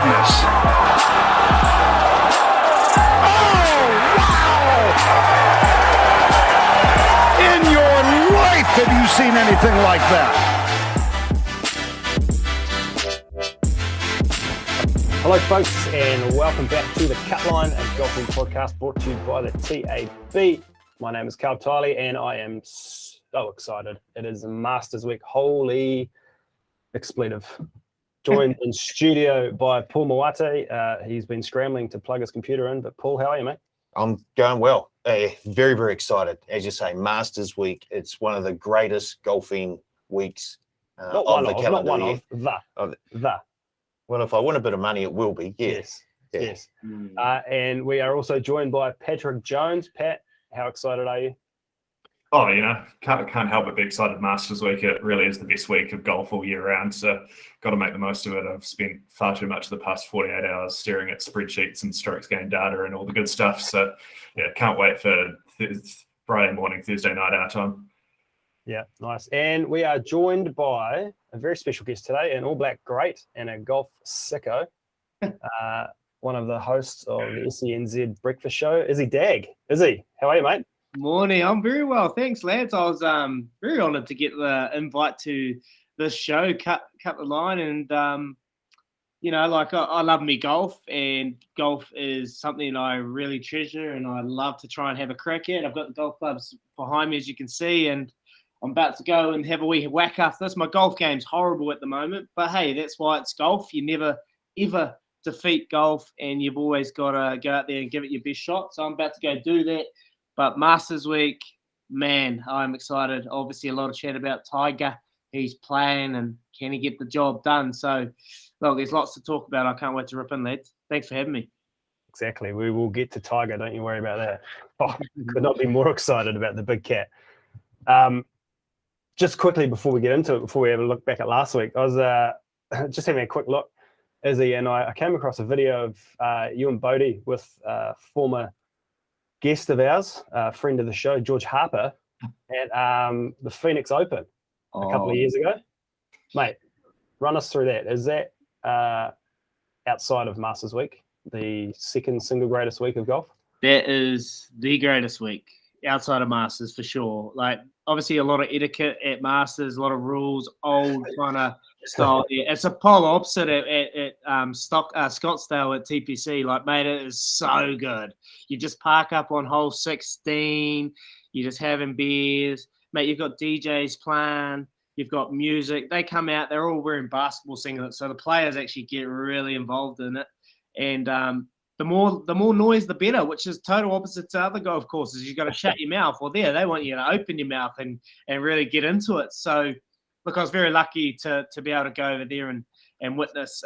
goodness. Oh, wow! In your life, have you seen anything like that? Hello, folks, and welcome back to the Cutline, a golfing podcast brought to you by the TAB. My name is Carl Tiley, and I am so excited. It is Masters Week. Holy expletive. Joined in studio by Paul Mawate. He's been scrambling to plug his computer in, but Paul, how are you, mate? I'm going well. Very, very excited. As you say, Masters Week. It's one of the greatest golfing weeks of the calendar year. Well, if I win a bit of money, it will be. Yes. And we are also joined by Patrick Jones. Pat, how excited are you? Oh, can't help but be excited. Masters Week, it really is the best week of golf all year round, so got to make the most of it. I've spent far too much of the past 48 hours staring at spreadsheets and strokes gained data and all the good stuff, so yeah, can't wait for Friday morning, Thursday night our time. Yeah, nice. And we are joined by a very special guest today, an All Black great and a golf sicko, one of the hosts of the SENZ Breakfast Show, Izzy Dagg. Izzy, how are you, mate? Morning. I'm very well, thanks, lads. I was very honoured to get the invite to this show, Cut the Line, and I love me golf, and golf is something I really treasure, and I love to try and have a crack at. I've got the golf clubs behind me, as you can see, and I'm about to go and have a wee whack after this. My golf game's horrible at the moment, but hey, that's why it's golf. You never, ever defeat golf, and you've always got to go out there and give it your best shot. So I'm about to go do that. But Masters Week, man, I'm excited. Obviously, a lot of chat about Tiger. He's playing, and can he get the job done? So, look, there's lots to talk about. I can't wait to rip in, lads. Thanks for having me. Exactly. We will get to Tiger. Don't you worry about that. Oh, could not be more excited about the big cat. Just quickly before we get into it, before we have a look back at last week, I was just having a quick look, Izzy, and I came across a video of you and Bodie with former guest of ours, friend of the show, George Harper, at the Phoenix Open a couple of years ago. Mate, run us through that. Is that outside of Masters Week, the second single greatest week of golf? That is the greatest week outside of Masters for sure. Like, obviously a lot of etiquette at Masters, a lot of rules, old kind of style. Yeah, it's a polar opposite at Scottsdale at TPC. Like, mate, it is so good. You just park up on hole 16. You're just having beers. Mate, you've got DJs playing. You've got music. They come out. They're all wearing basketball singlets. So the players actually get really involved in it. And the more noise, the better, which is total opposite to other golf courses. You've got to shut your mouth. Well, they want you to open your mouth and really get into it. So, look, I was very lucky to be able to go over there and witness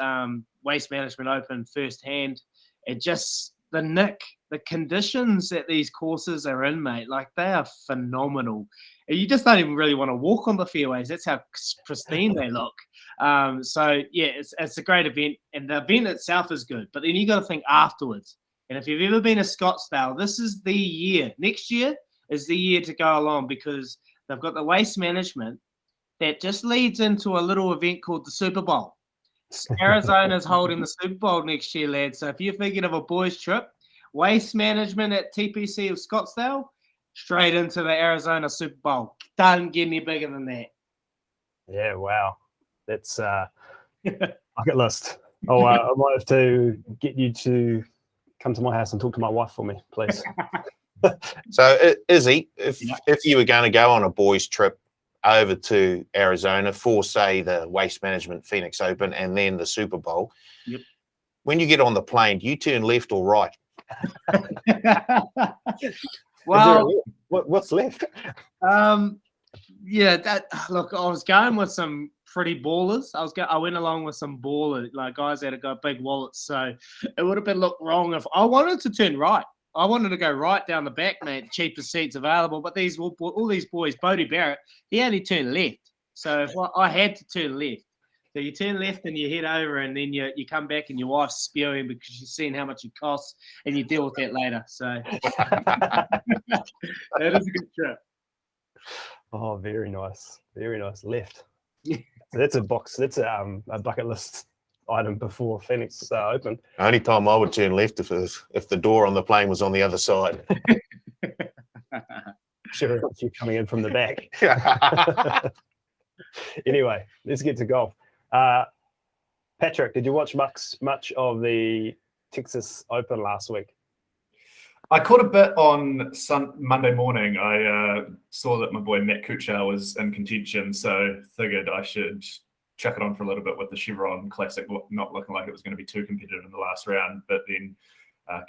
Waste Management Open firsthand. It just, the conditions that these courses are in, mate, like, they are phenomenal. You just don't even really want to walk on the fairways. That's how pristine they look. So, yeah, it's a great event, and the event itself is good. But then you got to think afterwards. And if you've ever been to Scottsdale, this is the year. Next year is the year to go along, because they've got the waste management that just leads into a little event called the Super Bowl. Arizona's holding the Super Bowl next year, lads. So if you're thinking of a boys' trip, waste management at TPC of Scottsdale, straight into the Arizona Super Bowl. Doesn't get any bigger than that. Yeah, wow. That's bucket list. Oh, I might have to get you to come to my house and talk to my wife for me, please. So, Izzy, if you were going to go on a boys' trip over to Arizona for, say, the Waste Management Phoenix Open and then the Super Bowl, when you get on the plane, do you turn left or right? Well, what's left? Look, I was going with some pretty ballers. I went along with some ballers, like guys that have got big wallets. So it would have been looked wrong if I wanted to turn right. I wanted to go right down the back, mate. Cheapest seats available. But all these boys, Bodie Barrett, he only turned left. So if I had to turn left. So you turn left and you head over, and then you come back and your wife's spewing because she's seen how much it costs, and you deal with that later. So that is a good trip. Oh, very nice. Very nice. Left. So that's a box. That's a bucket list item before Phoenix Open. Only time I would turn left if the door on the plane was on the other side. Sure, if you're coming in from the back. Anyway, let's get to golf. Patrick, did you watch much of the Texas Open last week? I caught a bit on Monday morning. I saw that my boy Matt Kutcho was in contention, so figured I should chuck it on for a little bit with the Chevron Classic not looking like it was going to be too competitive in the last round. But then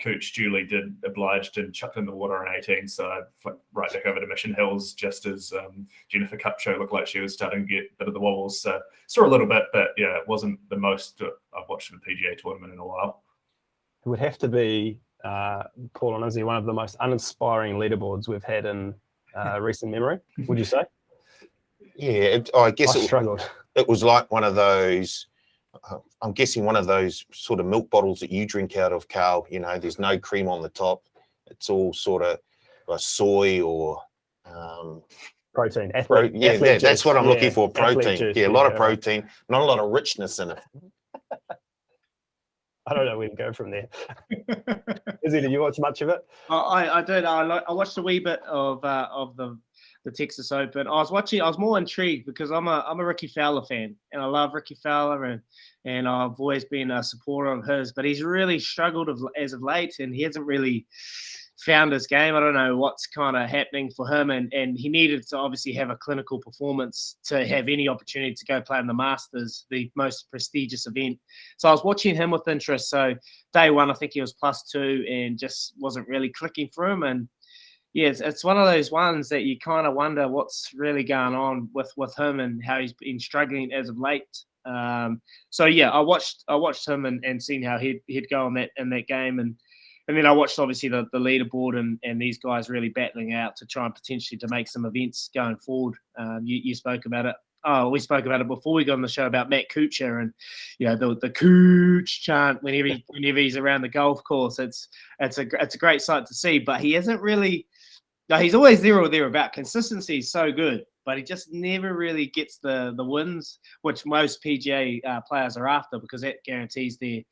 Gooch duly did obliged and chucked in the water on 18, so I flipped right back over to Mission Hills just as Jennifer Kutcho looked like she was starting to get a bit of the wobbles. So saw a little bit, but yeah, it wasn't the most I've watched of the PGA tournament in a while. It would have to be, Paul and Izzy, one of the most uninspiring leaderboards we've had in recent memory, would you say? Yeah, I guess I struggled. It was like one of those, I'm guessing one of those sort of milk bottles that you drink out of, Carl. You know, there's no cream on the top. It's all sort of soy or protein. Athlete that's what I'm looking for, protein. Juice, a lot of protein, not a lot of richness in it. I don't know where to go from there. Izzy, did you watch much of it? I did. I watched a wee bit of the Texas Open. I was more intrigued because I'm a Ricky Fowler fan, and I love Ricky Fowler, and I've always been a supporter of his. But he's really struggled as of late, and he hasn't really found his game. I don't know what's kind of happening for him, and he needed to obviously have a clinical performance to have any opportunity to go play in the Masters, the most prestigious event. So I was watching him with interest. So day one, I think he was +2 and just wasn't really clicking for him. And yeah, it's one of those ones that you kind of wonder what's really going on with him and how he's been struggling as of late. So yeah, I watched him and seen how he'd go in that game, and then I watched obviously the leaderboard and these guys really battling out to try and potentially to make some events going forward. You spoke about it. Oh, we spoke about it before we got on the show about Matt Kuchar and the Gooch chant whenever he's around the golf course. It's a great sight to see, but he isn't really. No, he's always there or thereabout. Consistency is so good, but he just never really gets the wins, which most PGA players are after, because that guarantees their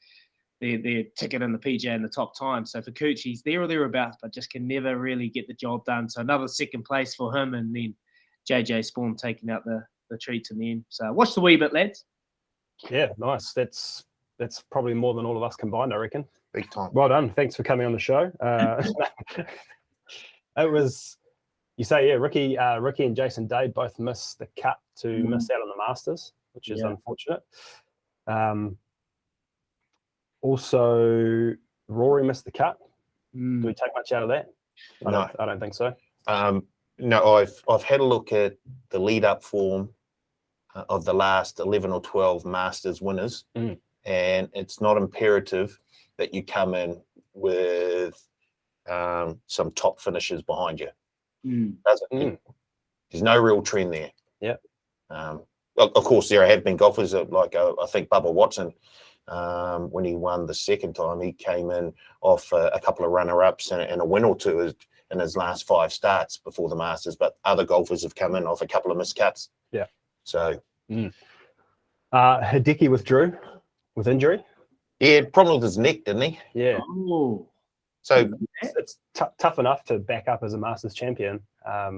ticket in the PGA in the top time. So for Gooch, he's there or thereabouts, but just can never really get the job done. So another second place for him, and then JJ Spawn taking out the treats in the end. So watch the wee bit, lads. Yeah, nice. That's probably more than all of us combined, I reckon. Big time. Well done. Thanks for coming on the show. It was, you say, yeah, Ricky and Jason Day both missed the cut to miss out on the Masters, which is unfortunate. Also, Rory missed the cut. Do we take much out of that? No. I don't think so. No, I've had a look at the lead-up form of the last 11 or 12 Masters winners, and it's not imperative that you come in with some top finishes behind you. There's no real trend there. Yeah. Of course, there have been golfers like I think Bubba Watson, when he won the second time, he came in off a couple of runner-ups and a win or two in his last 5 starts before the Masters. But other golfers have come in off a couple of missed cuts. Yeah. So. Hideki withdrew with injury. Yeah, problem with his neck, didn't he? Yeah. Oh. So it's tough enough to back up as a Masters champion. I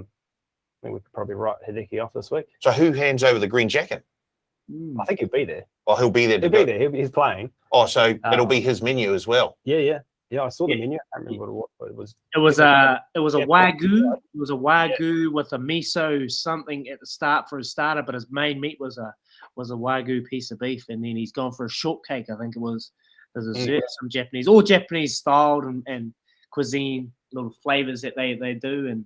think we could probably write Hideki off this week. So who hands over the green jacket? I think he'll be there. Well, he'll be there. He's playing. Oh, so it'll be his menu as well. Yeah. I saw the menu. I can't remember what it was. It was a wagyu. It was a wagyu with a miso something at the start for his starter, but his main meat was a wagyu piece of beef, and then he's gone for a shortcake. I think it was. There's a dessert, some Japanese, all Japanese styled and cuisine, little flavors that they do, and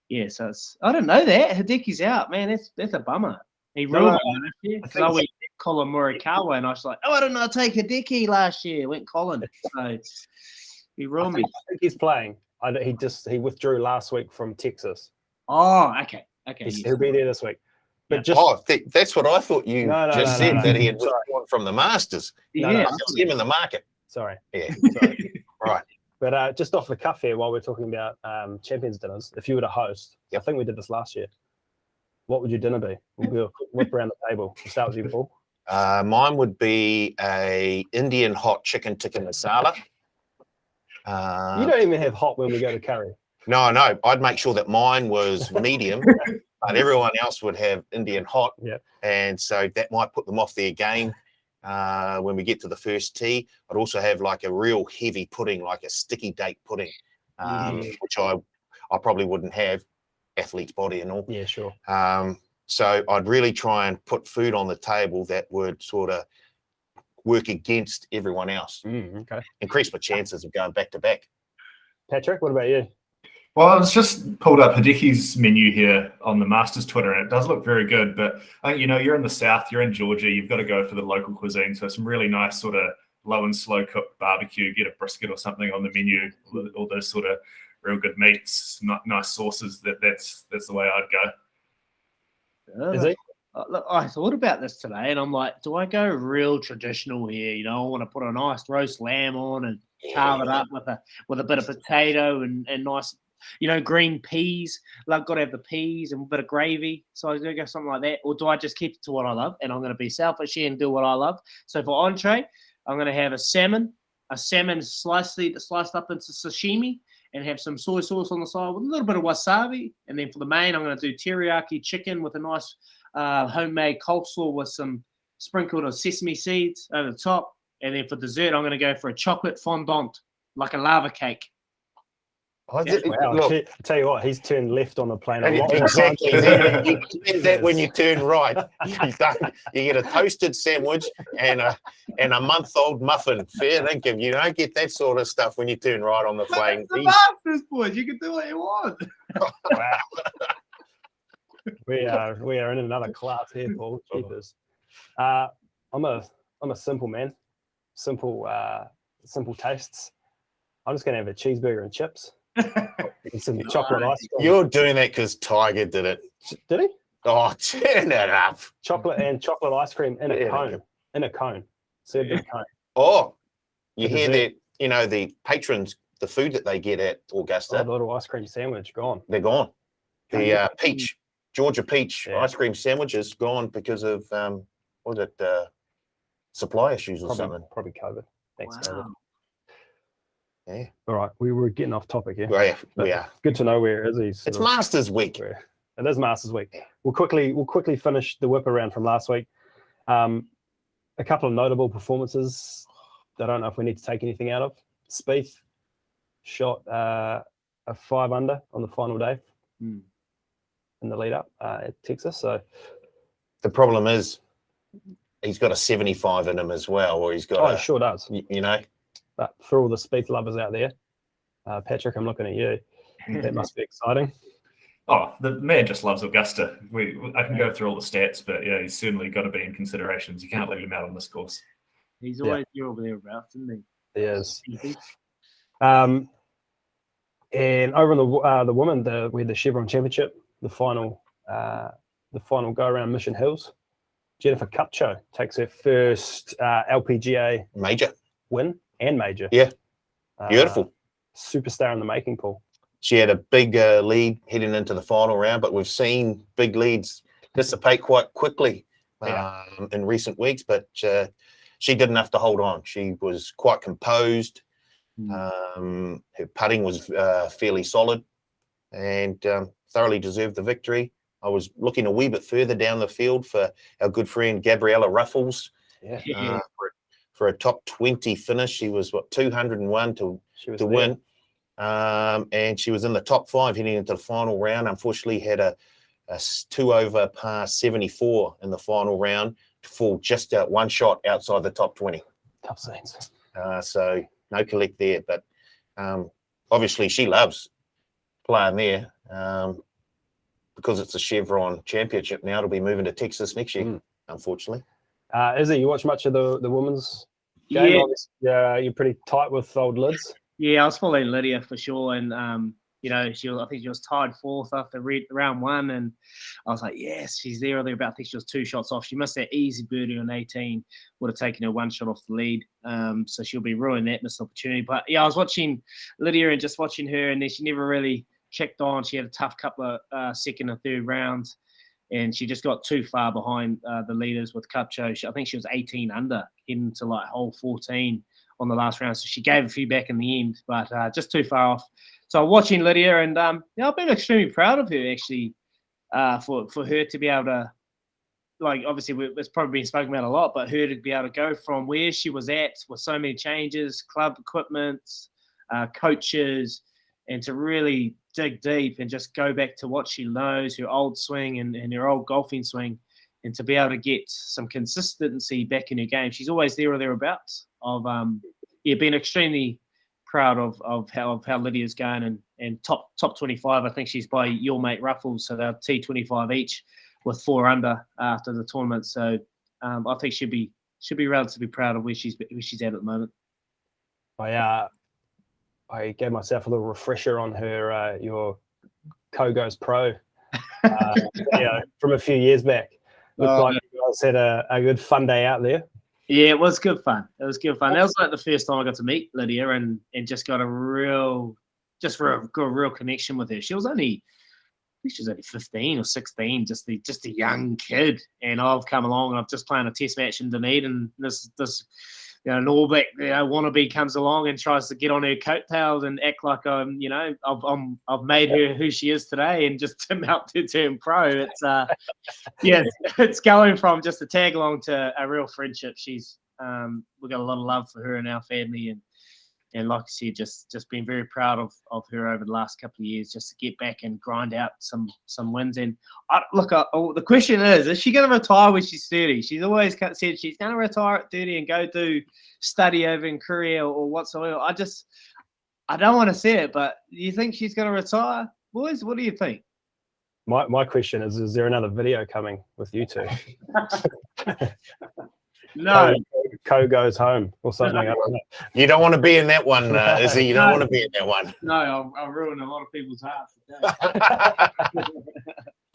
yeah. So I don't know that Hideki's out, man. That's a bummer. He ruined it last year because I went Colin Morikawa, and I was like, oh, I did not take Hideki last year. Went Colin, so he ruined me. I think he's playing. He withdrew last week from Texas. Oh, okay. He'll be there this week. But that's what I thought you said, that he had withdrawn from the Masters. Yeah, just him in the market. Sorry. Yeah. Sorry. Right. But just off the cuff here, while we're talking about Champions Dinners, if you were to host, I think we did this last year, what would your dinner be? We'll whip around the table. We'll start with you, Paul. Mine would be a Indian hot chicken tikka masala. You don't even have hot when we go to curry. No, I'd make sure that mine was medium, but everyone else would have Indian hot. Yeah. And so that might put them off their game when we get to the first tee. I'd also have like a real heavy pudding, like a sticky date pudding, which I probably wouldn't have, athlete's body and all. Yeah, sure. So I'd really try and put food on the table that would sort of work against everyone else. Okay. Increase my chances of going back to back. Patrick, what about you? Well, I was just pulled up Hideki's menu here on the Masters Twitter, and it does look very good. But I think, you're in the South, you're in Georgia, you've got to go for the local cuisine. So some really nice sort of low and slow cooked barbecue, get a brisket or something on the menu, all those sort of real good meats, nice sauces. That's the way I'd go. Is it? Look, I thought about this today, and I'm like, do I go real traditional here? I want to put a nice roast lamb on and carve it up with a bit of potato and nice, green peas. Like, got to have the peas and a bit of gravy. So I go something like that, or do I just keep it to what I love? And I'm going to be selfish here and do what I love. So for entree, I'm going to have a salmon sliced up into sashimi, and have some soy sauce on the side with a little bit of wasabi. And then for the main, I'm going to do teriyaki chicken with a nice homemade coleslaw with some sprinkled of sesame seeds over the top. And then for dessert, I'm going to go for a chocolate fondant, like a lava cake. Wow, Look, I tell you what, he's turned left on the plane. exactly. You get that when you turn right. You get a toasted sandwich and a month-old muffin. Fair dinkum. You don't get that sort of stuff when you turn right on the plane. It's the Masters, boys. You can do what you want. Wow. We are in another class here, Paul. Jeepers. I'm a simple man. Simple tastes. I'm just gonna have a cheeseburger and chips. And some chocolate ice cream. You're doing that because Tiger did it. Did he? Oh, turn it up. Chocolate ice cream in a cone. In a cone. Served in a cone. Oh, you hear that? The patrons, the food that they get at Augusta. The little ice cream sandwich gone. They're gone. The Georgia peach ice cream sandwich is gone because of supply issues or something. Probably COVID. Thanks, COVID. Yeah. All right, we were getting off topic here. Well, yeah, we are. Good to know where Izzy's. It's Masters week. It is Masters week. We'll quickly finish the whip around from last week. A couple of notable performances. I don't know if we need to take anything out of. Spieth shot a 5 under on the final day in the lead up at Texas. So the problem is he's got a 75 in him as well, or he's got. He sure does. But for all the Spieth lovers out there, Patrick, I'm looking at you. That must be exciting. Oh, the man just loves Augusta. I can go through all the stats, but yeah, he's certainly got to be in considerations. You can't leave him out on this course. He's always here over there, Ralph, isn't he? He is. And over on the women, we had the Chevron Championship, the final go around Mission Hills. Jennifer Kutcho takes her first LPGA major win and major. Yeah, beautiful. Superstar in the making, Paul. She had a big lead heading into the final round, but we've seen big leads dissipate quite quickly in recent weeks. But she did enough to hold on. She was quite composed. Her putting was fairly solid and thoroughly deserved the victory. I was looking a wee bit further down the field for our good friend Gabriella Ruffles. For a top 20 finish. She was 201 to win. And she was in the top 5 heading into the final round. Unfortunately, had a 2 over par 74 in the final round to fall just one shot outside the top 20. Tough scenes. So no collect there. But obviously she loves playing there because it's a Chevron Championship now. It'll be moving to Texas next year, unfortunately. Izzy, you watch much of the women's game? Yeah, you're pretty tight with old Lids. Yeah, I was following Lydia for sure, and I think she was tied 4th after round 1, and I was like, yes, she's there or thereabouts. I think she was 2 shots off. She missed that easy birdie on 18, would have taken her 1 shot off the lead. So she'll be ruining that missed opportunity. But yeah, I was watching Lydia and just watching her, and then she never really checked on. She had a tough couple of second and third rounds. and she just got too far behind the leaders with Kutcho. I think she was 18 under, heading to like hole 14 on the last round. So she gave a few back in the end, but just too far off. So watching Lydia, and I've been extremely proud of her actually, for her to be able to, like, obviously it's probably been spoken about a lot, but her to be able to go from where she was at with so many changes, club equipment, coaches, and to really dig deep and just go back to what she knows, her old swing and her old golfing swing, and to be able to get some consistency back in her game. She's always there or thereabouts. Been extremely proud of how Lydia's going, and top 25. I think she's by your mate Ruffles, so they're T25 each with 4 under after the tournament. So I think she'll be relatively proud of where she's at the moment. I gave myself a little refresher on her your Kogo's Pro from a few years back. Looked like you guys had a good fun day out there. Yeah, it was good fun. That was like the first time I got to meet Lydia and just got a real connection with her. She was only 15 or 16, just a young kid. And I've come along and I've just playing a test match in Dunedin, and this an All Black wannabe comes along and tries to get on her coattails and act like I've made her who she is today, and just helped her turn pro. It's it's going from just a tag along to a real friendship. She's we've got a lot of love for her and our family, and like I said, just been very proud of her over the last couple of years, just to get back and grind out some wins. And the question is she going to retire when she's 30? She's always said she's going to retire at 30 and go do study over in Korea or whatsoever. I don't want to say it, but do you think she's going to retire? Boys, what do you think? My question is there another video coming with you two? No. Co goes home or something. I don't know. You don't want to be in that one, Izzy. You don't want to be in that one. No, I'll ruin a lot of people's hearts.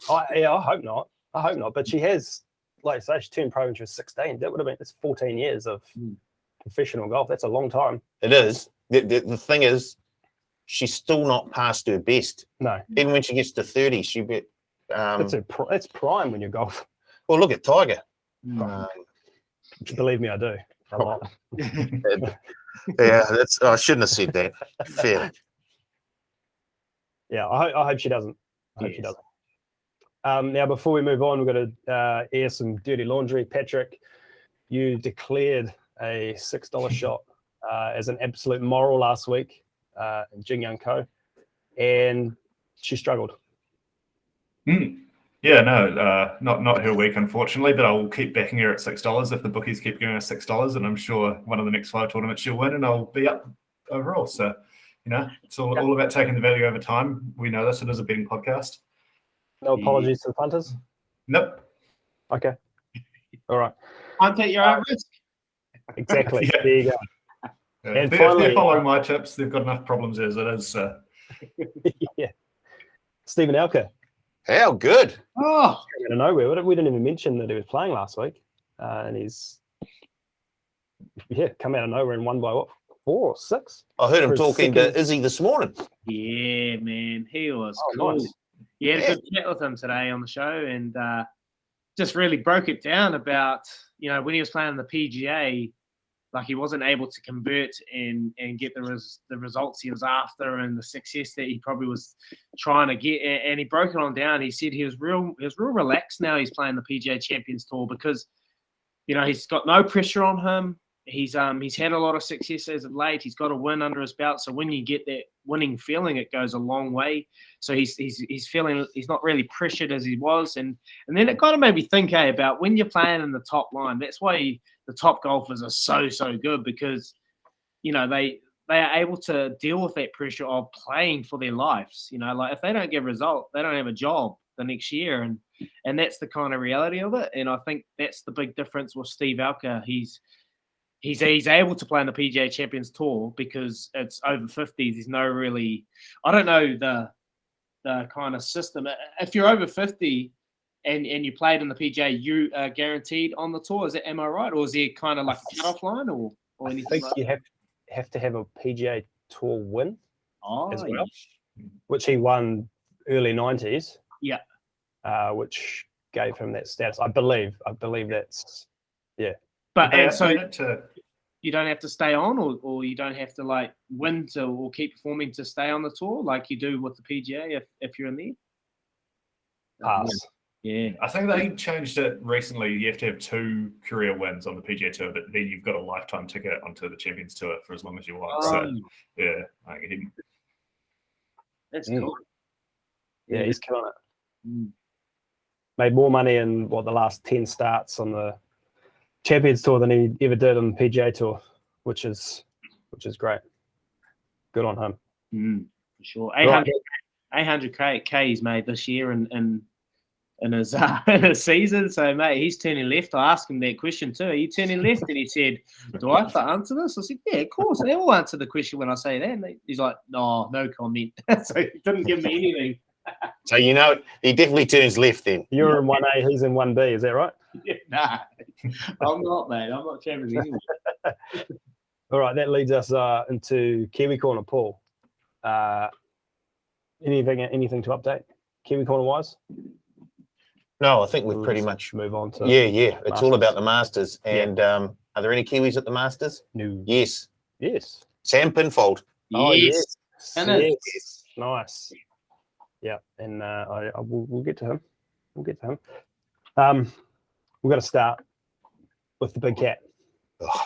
I hope not. But she has, like I say, she turned pro when she was 16. That would have been, it's 14 years of professional golf. That's a long time. It is. The thing is, she's still not past her best. No. Even when she gets to 30, she'll be. It's prime when you golf. Well, look at Tiger. Believe me, I do. A lot. Yeah, I shouldn't have said that. Fair. Yeah, I hope she doesn't. Now, before we move on, we've got to air some dirty laundry. Patrick, you declared a $6 shot as an absolute moral last week in Jing Young Ko, and she struggled. Yeah, no, not her week, unfortunately, but I'll keep backing her at $6 if the bookies keep giving her $6, and I'm sure one of the next 5 tournaments she'll win, and I'll be up overall. So, it's all about taking the value over time. We know this. It is a betting podcast. No apologies to the punters? Nope. Okay. All right. Punt at your own risk. Exactly. Yeah. There you go. Yeah, And if finally, they're following my tips, they've got enough problems as it is. Yeah. Come Elker. How good. Oh, Out of nowhere. We didn't even mention that he was playing last week. And he's come out of nowhere and won by what? 4 or 6? I heard him For talking to Izzy this morning. yeah, man. He was cool. Nice. You had a good chat with him today on the show, and just really broke it down about, when he was playing the PGA, like he wasn't able to convert and get the results he was after and the success that he probably was trying to get. And he broke it on down. He said he was real relaxed now. He's playing the PGA Champions Tour because, he's got no pressure on him. He's had a lot of success as of late. He's got a win under his belt. So when you get that winning feeling, it goes a long way. So he's feeling he's not really pressured as he was. And then it kind of made me think, about when you're playing in the top line. That's why the top golfers are so good, because they are able to deal with that pressure of playing for their lives. Like if they don't get a result, they don't have a job the next year, and that's the kind of reality of it. And I think that's the big difference with Steve Alker. He's able to play in the PGA Champions Tour because it's over 50s. There's no really, I don't know the kind of system. If you're over 50 and you played in the PGA, you are guaranteed on the tour. Am I right? Or is there kind of like a cutoff line or anything? I think like you have to have a PGA Tour win as well, yeah. which he won early 90s. Yeah. Which gave him that status. I believe that's But They and so updated to you don't have to stay on, or you don't have to like win to or keep performing to stay on the tour like you do with the PGA if you're in there. pass. Yeah. I think they changed it recently. You have to have 2 career wins on the PGA Tour, but then you've got a lifetime ticket onto the Champions Tour for as long as you want. So, yeah, That's cool. Yeah, he's killing it. Mm. Made more money in the last 10 starts on the Champions Tour than he ever did on the PGA Tour, which is great. Good on him. For sure. Right. 800K he's made this year in his season. So, mate, he's turning left. I asked him that question too. Are you turning left? And he said, do I have to answer this? I said, yeah, of course. They all answer the question when I say that. And he's like, no comment. So he didn't give me anything. So he definitely turns left then. You're in 1A, he's in 1B. Is that right? Nah, I'm not, mate. I'm not champion anymore. All right, that leads us into Kiwi Corner, Paul. Anything to update Kiwi Corner wise? No, I think we've pretty much move on to yeah. It's Masters. all about the Masters. And are there any Kiwis at the Masters? No. Yes. Sam Pinfold. Oh Yes. yes. Nice. Yeah, and we'll get to him. We'll got to start with the big cat,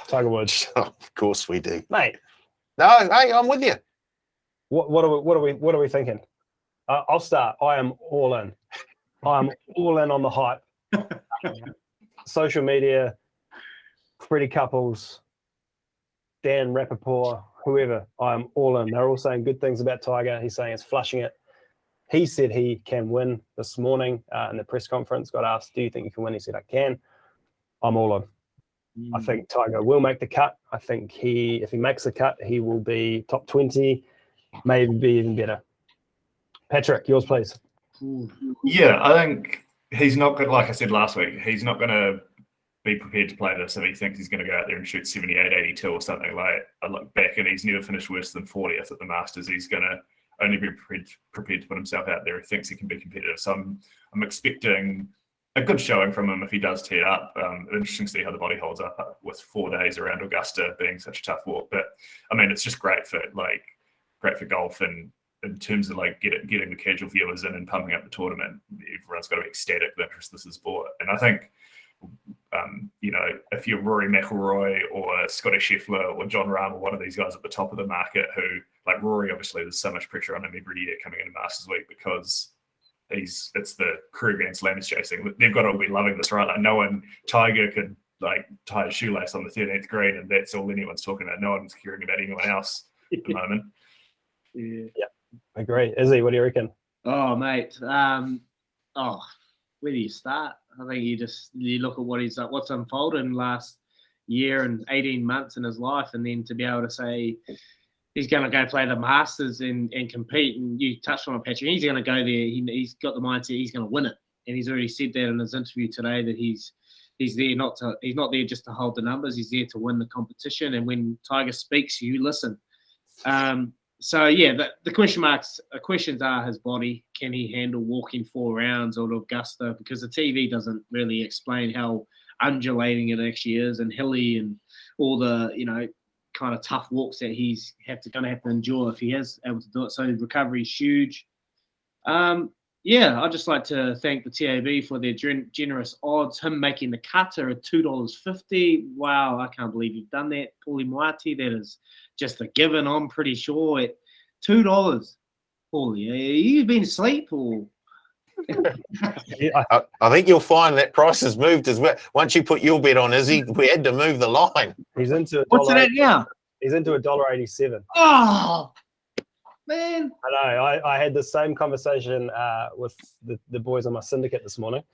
Tiger Woods. Of course we do, mate. No, hey, I'm with you. What are we thinking? I'll start. I am all in. I'm all in on the hype. Social media, pretty couples, Dan Rappaport, whoever. I'm all in. They're all saying good things about Tiger. He's saying it's flushing it. He said he can win this morning in the press conference. Got asked, do you think you can win? He said, I can. I'm all in. I think Tiger will make the cut. I think if he makes the cut, he will be top 20, maybe even better. Patrick, yours, please. Yeah, I think he's not good. Like I said last week, he's not going to be prepared to play this if he thinks he's going to go out there and shoot 78, 82 or something like. I look back and he's never finished worse than 40th at the Masters. He's going to only be prepared to put himself out there. He thinks he can be competitive. So I'm expecting a good showing from him if he does tee up. Interesting to see how the body holds up with 4 days around Augusta being such a tough walk. But I mean, it's just great for golf, and in terms of like getting the casual viewers in and pumping up the tournament. Everyone's got to be ecstatic with interest this is sport. And I think if you're Rory McIlroy or Scotty Scheffler or John Rahm or one of these guys at the top of the market who, like Rory, obviously there's so much pressure on him every year coming into Masters Week because it's the career Grand Slams chasing. They've got to be loving this, right? Like Tiger could like tie a shoelace on the 13th green and that's all anyone's talking about. No one's caring about anyone else at the moment. Yeah. I agree. Izzy, what do you reckon? Oh, mate. Where do you start? I think you look at what's unfolded in the last year and 18 months in his life, and then to be able to say he's going to go play the Masters and compete, and you touched on it, Patrick, he's going to go there. He's got the mindset he's going to win it, and he's already said that in his interview today that he's there he's not there just to hold the numbers. He's there to win the competition, and when Tiger speaks, you listen. So yeah, the questions are his body. Can he handle walking 4 rounds at Augusta? Because the TV doesn't really explain how undulating it actually is, and hilly, and all the kind of tough walks that he's going to have to endure if he is able to do it. So recovery is huge. I'd just like to thank the TAB for their generous odds. Him making the cutter at $2.50. Wow, I can't believe you've done that, Paulie Moati. That is just a given, I'm pretty sure, at $2. Paulie, are you been asleep or? I think you'll find that price has moved as well. Once you put your bet on Izzy, we had to move the line. He's into what's it at now? He's into $1.87. Oh man! I know. I had the same conversation with the boys on my syndicate this morning,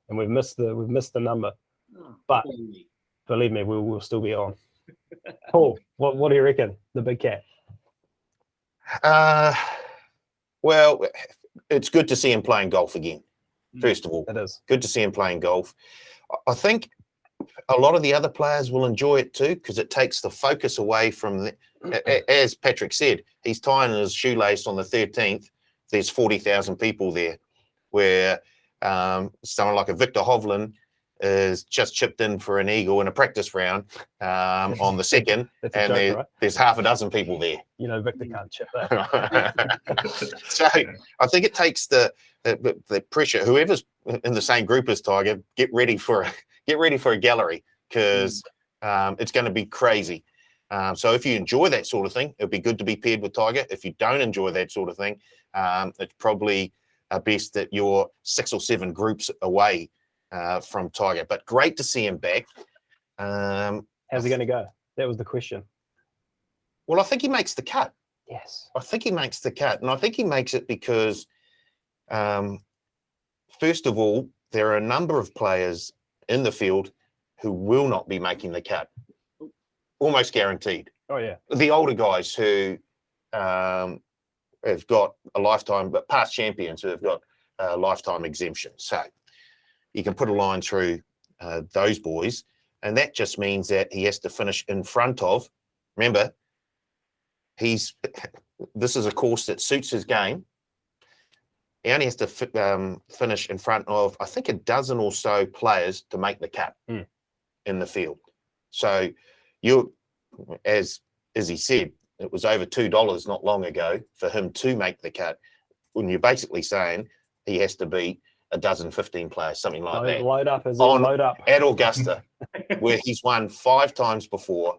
and we've missed the number. But believe me, we'll still be on. Paul, what do you reckon? The big cat. Well, it's good to see him playing golf again. First of all, it is good to see him playing golf. I think a lot of the other players will enjoy it too because it takes the focus away from as Patrick said, he's tying his shoelace on the 13th. There's 40,000 people there, where someone like a Victor Hovland is just chipped in for an eagle in a practice round on the second, That's a and joke, right? there's half a dozen people there. You know, Victor can't chip that. So I think it takes the pressure. Whoever's in the same group as Tiger, get ready for a gallery, because it's going to be crazy. So if you enjoy that sort of thing, it'd be good to be paired with Tiger. If you don't enjoy that sort of thing, it's probably best that you're 6 or 7 groups away from Tiger. But great to see him back. How's he going to go? That was the question. Well, I think he makes the cut. Yes. I think he makes the cut. And I think he makes it because, first of all, there are a number of players in the field who will not be making the cut. Almost guaranteed. Oh, yeah. The older guys who have got a lifetime, but past champions who have got a lifetime exemption. So you can put a line through those boys, and that just means that he has to finish in front of. Remember, this is a course that suits his game. He only has to finish in front of, I think, a dozen or so players to make the cut in the field. So as he said, it was over $2 not long ago for him to make the cut. When you're basically saying he has to beat a dozen, 15 players, something like that. Load up, load up. At Augusta, where he's won 5 times before.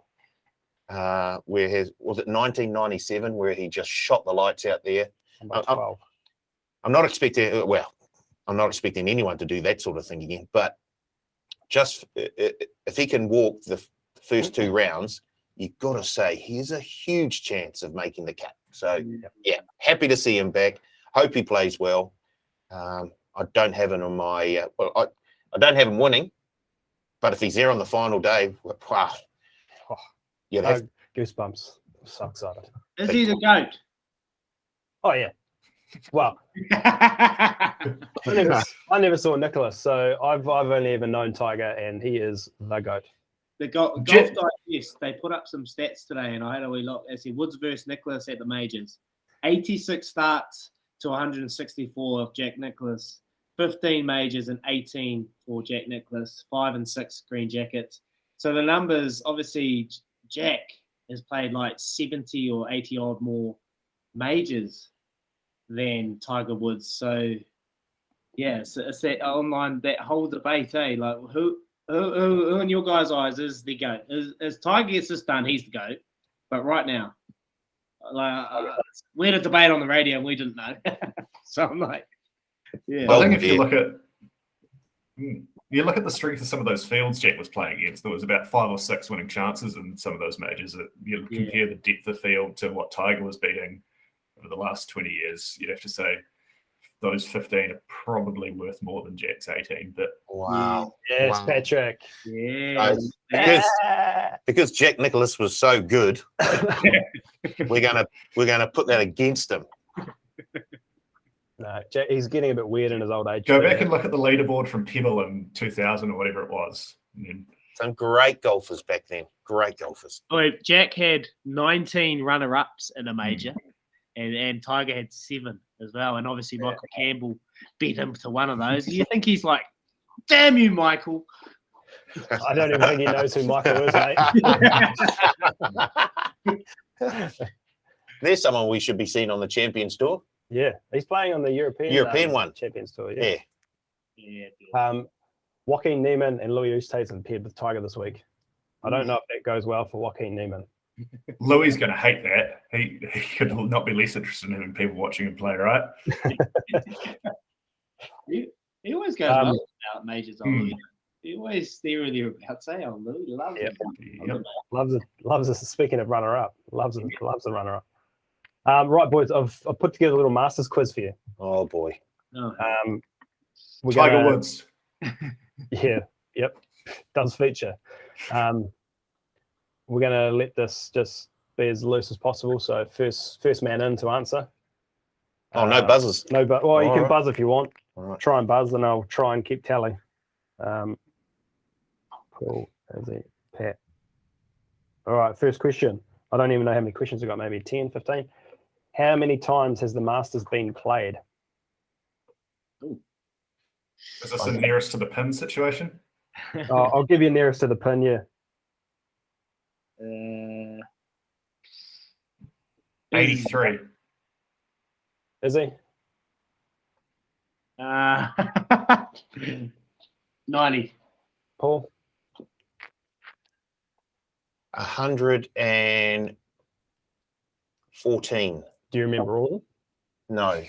Was it 1997 where he just shot the lights out there? I'm not expecting anyone to do that sort of thing again, but just if he can walk the first 2 rounds, you've got to say he has a huge chance of making the cut. So yeah, happy to see him back. Hope he plays well. I don't have him on my I don't have him winning, but if he's there on the final day, wow. Goosebumps. I'm so excited. Is he the GOAT? Oh, yeah. Well, I never saw Nicholas, so I've only ever known Tiger, and he is the GOAT. The Golf Digest, they put up some stats today, and I had a wee look. They said Woods versus Nicholas at the majors. 86 starts to 164 of Jack Nicklaus. 15 majors and 18 for Jack Nicklaus. 5 and 6 green jackets. So the numbers, obviously, Jack has played like 70 or 80 odd more majors than Tiger Woods. So, yeah, it's that online, that whole debate, Like, who in your guys' eyes is the GOAT? As Tiger gets this done, he's the GOAT. But right now, we had a debate on the radio and we didn't know. So I'm like, yeah. Well, I think if you look at the strength of some of those fields Jack was playing against, there was about 5 or 6 winning chances in some of those majors. You compare the depth of field to what Tiger was beating over the last 20 years, you'd have to say those 15 are probably worth more than Jack's 18. But wow. Yes, wow. Patrick. Yeah. Because Jack Nicklaus was so good, we're gonna put that against him. No, Jack, he's getting a bit weird in his old age. Go back and look at the leaderboard from Pebble in 2000 or whatever it was. Some great golfers back then. Great golfers. Oh, Jack had 19 runner-ups in a major, and Tiger had 7 as well. And obviously Michael Campbell beat him to one of those. You think he's like, damn you, Michael. I don't even think he knows who Michael is, mate. There's someone we should be seeing on the Champions Tour. Yeah, he's playing on the European one. Champions Tour. Yeah. Joaquin Niemann and Louis Oosthuizen paired with Tiger this week. I don't know if that goes well for Joaquin Niemann. Louis is going to hate that. He could not be less interested in having people watching him play, right? He always goes well about majors on Louis. He always there or thereabouts. Louis loves it. Yep. Loves it. Speaking of runner-up, loves the runner-up. Right, boys, I've put together a little Masters quiz for you. Oh, boy. Tiger Woods. Yeah, yep, does feature. We're going to let this just be as loose as possible. So first man in to answer. Oh, no buzzers. No, but well, you can buzz if you want. All right. Try and buzz, and I'll try and keep tally. Cool. As a Pat. All right, first question. I don't even know how many questions I've got, maybe 10, 15. How many times has the Masters been played? Is this a nearest to the pin situation? I'll give you nearest to the pin, yeah. 83. Is he? 90. Paul? 114. Do you remember all of them? No.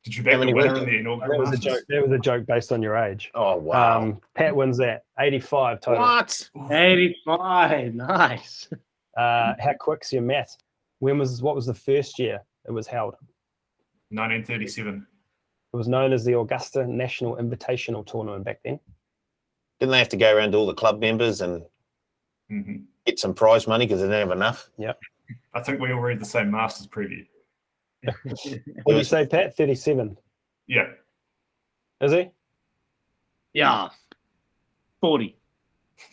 Did you bet the winner in the inaugural That was a Masters? joke. That was a joke based on your age. Oh, wow. Pat wins that. 85 total. What? 85. Nice. How quick's your math? What was the first year it was held? 1937. It was known as the Augusta National Invitational Tournament back then. Didn't they have to go around to all the club members and get some prize money because they didn't have enough? Yeah. I think we all read the same Masters preview. What do you say, Pat? 37. Yeah. Is he? Yeah. 40.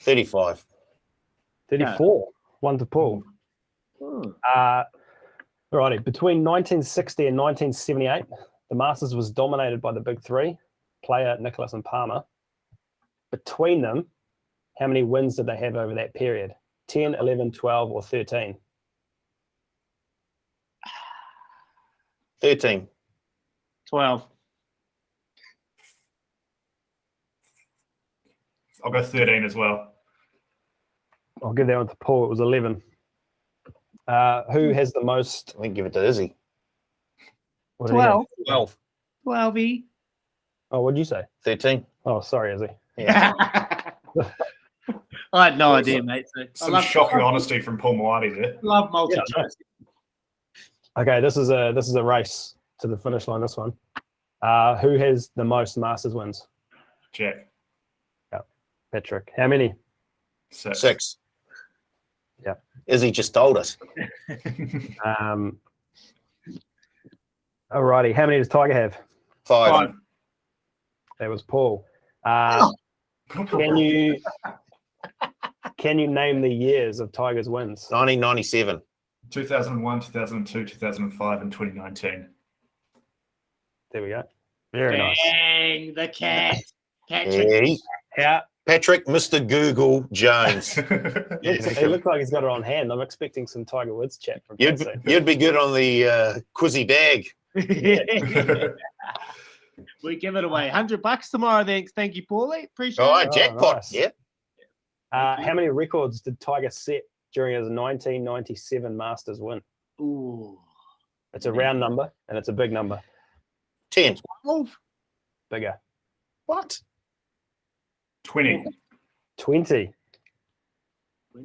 35. 34. One to Paul. Alrighty. Between 1960 and 1978, the Masters was dominated by the big three, Player, Nicholas, and Palmer. Between them, how many wins did they have over that period? 10, 11, 12, or 13? 13. 12. I'll go 13 as well. I'll give that one to Paul. It was 11. Who has the most? I think give it to Izzy. What did he have? 12. 12. Oh, what did you say? 13. Oh, sorry, Izzy. Yeah. I had no idea, mate. So Some shocking honesty from Paul Moati there. Love multi choice. Okay, this is a race to the finish line. This one. Who has the most Masters wins? Jack. Patrick. How many? 6. Yeah. Izzy just told us. Alrighty. How many does Tiger have? 5. That was Paul. Can you name the years of Tiger's wins? 1997. 2001, 2002, 2005, and 2019. There we go. Very nice. Dang, the cat. Patrick. Hey. How? Patrick, Mr. Google Jones. He looks like he's got it on hand. I'm expecting some Tiger Woods chat from Pat soon. You'd be good on the Quizzy Dagg. We give it away. $100 tomorrow. Thank you, Paulie. Appreciate All it. right, jackpot. Nice. Yeah. How many records did Tiger set during his 1997 Masters win? Ooh. It's a round number and it's a big number. 10. 12. Bigger. What? 20. 20.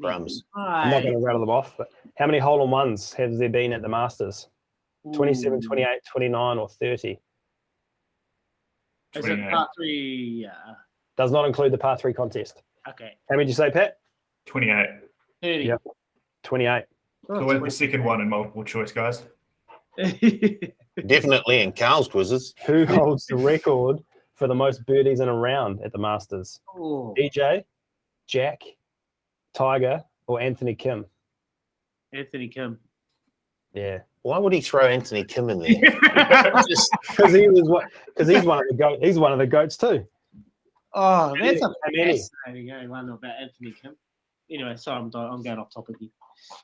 Crumbs. I'm not going to rattle them off, but how many hole-in-ones has there been at the Masters? 27, 28, 29, or 30? Is it part 3? Does not include the par 3 contest. Okay. How many did you say, Pat? 28. 30. Yep. 28. So we're the second one in multiple choice, guys. Definitely in Carl's quizzes. Who holds the record for the most birdies in a round at the Masters? Ooh. DJ, Jack, Tiger, or Anthony Kim? Anthony Kim. Yeah. Why would he throw Anthony Kim in there? Just, Because he's one of the goats. He's one of the goats too. Oh, that's a How many? fascinating one about Anthony Kim. Anyway, sorry, I'm going off topic here.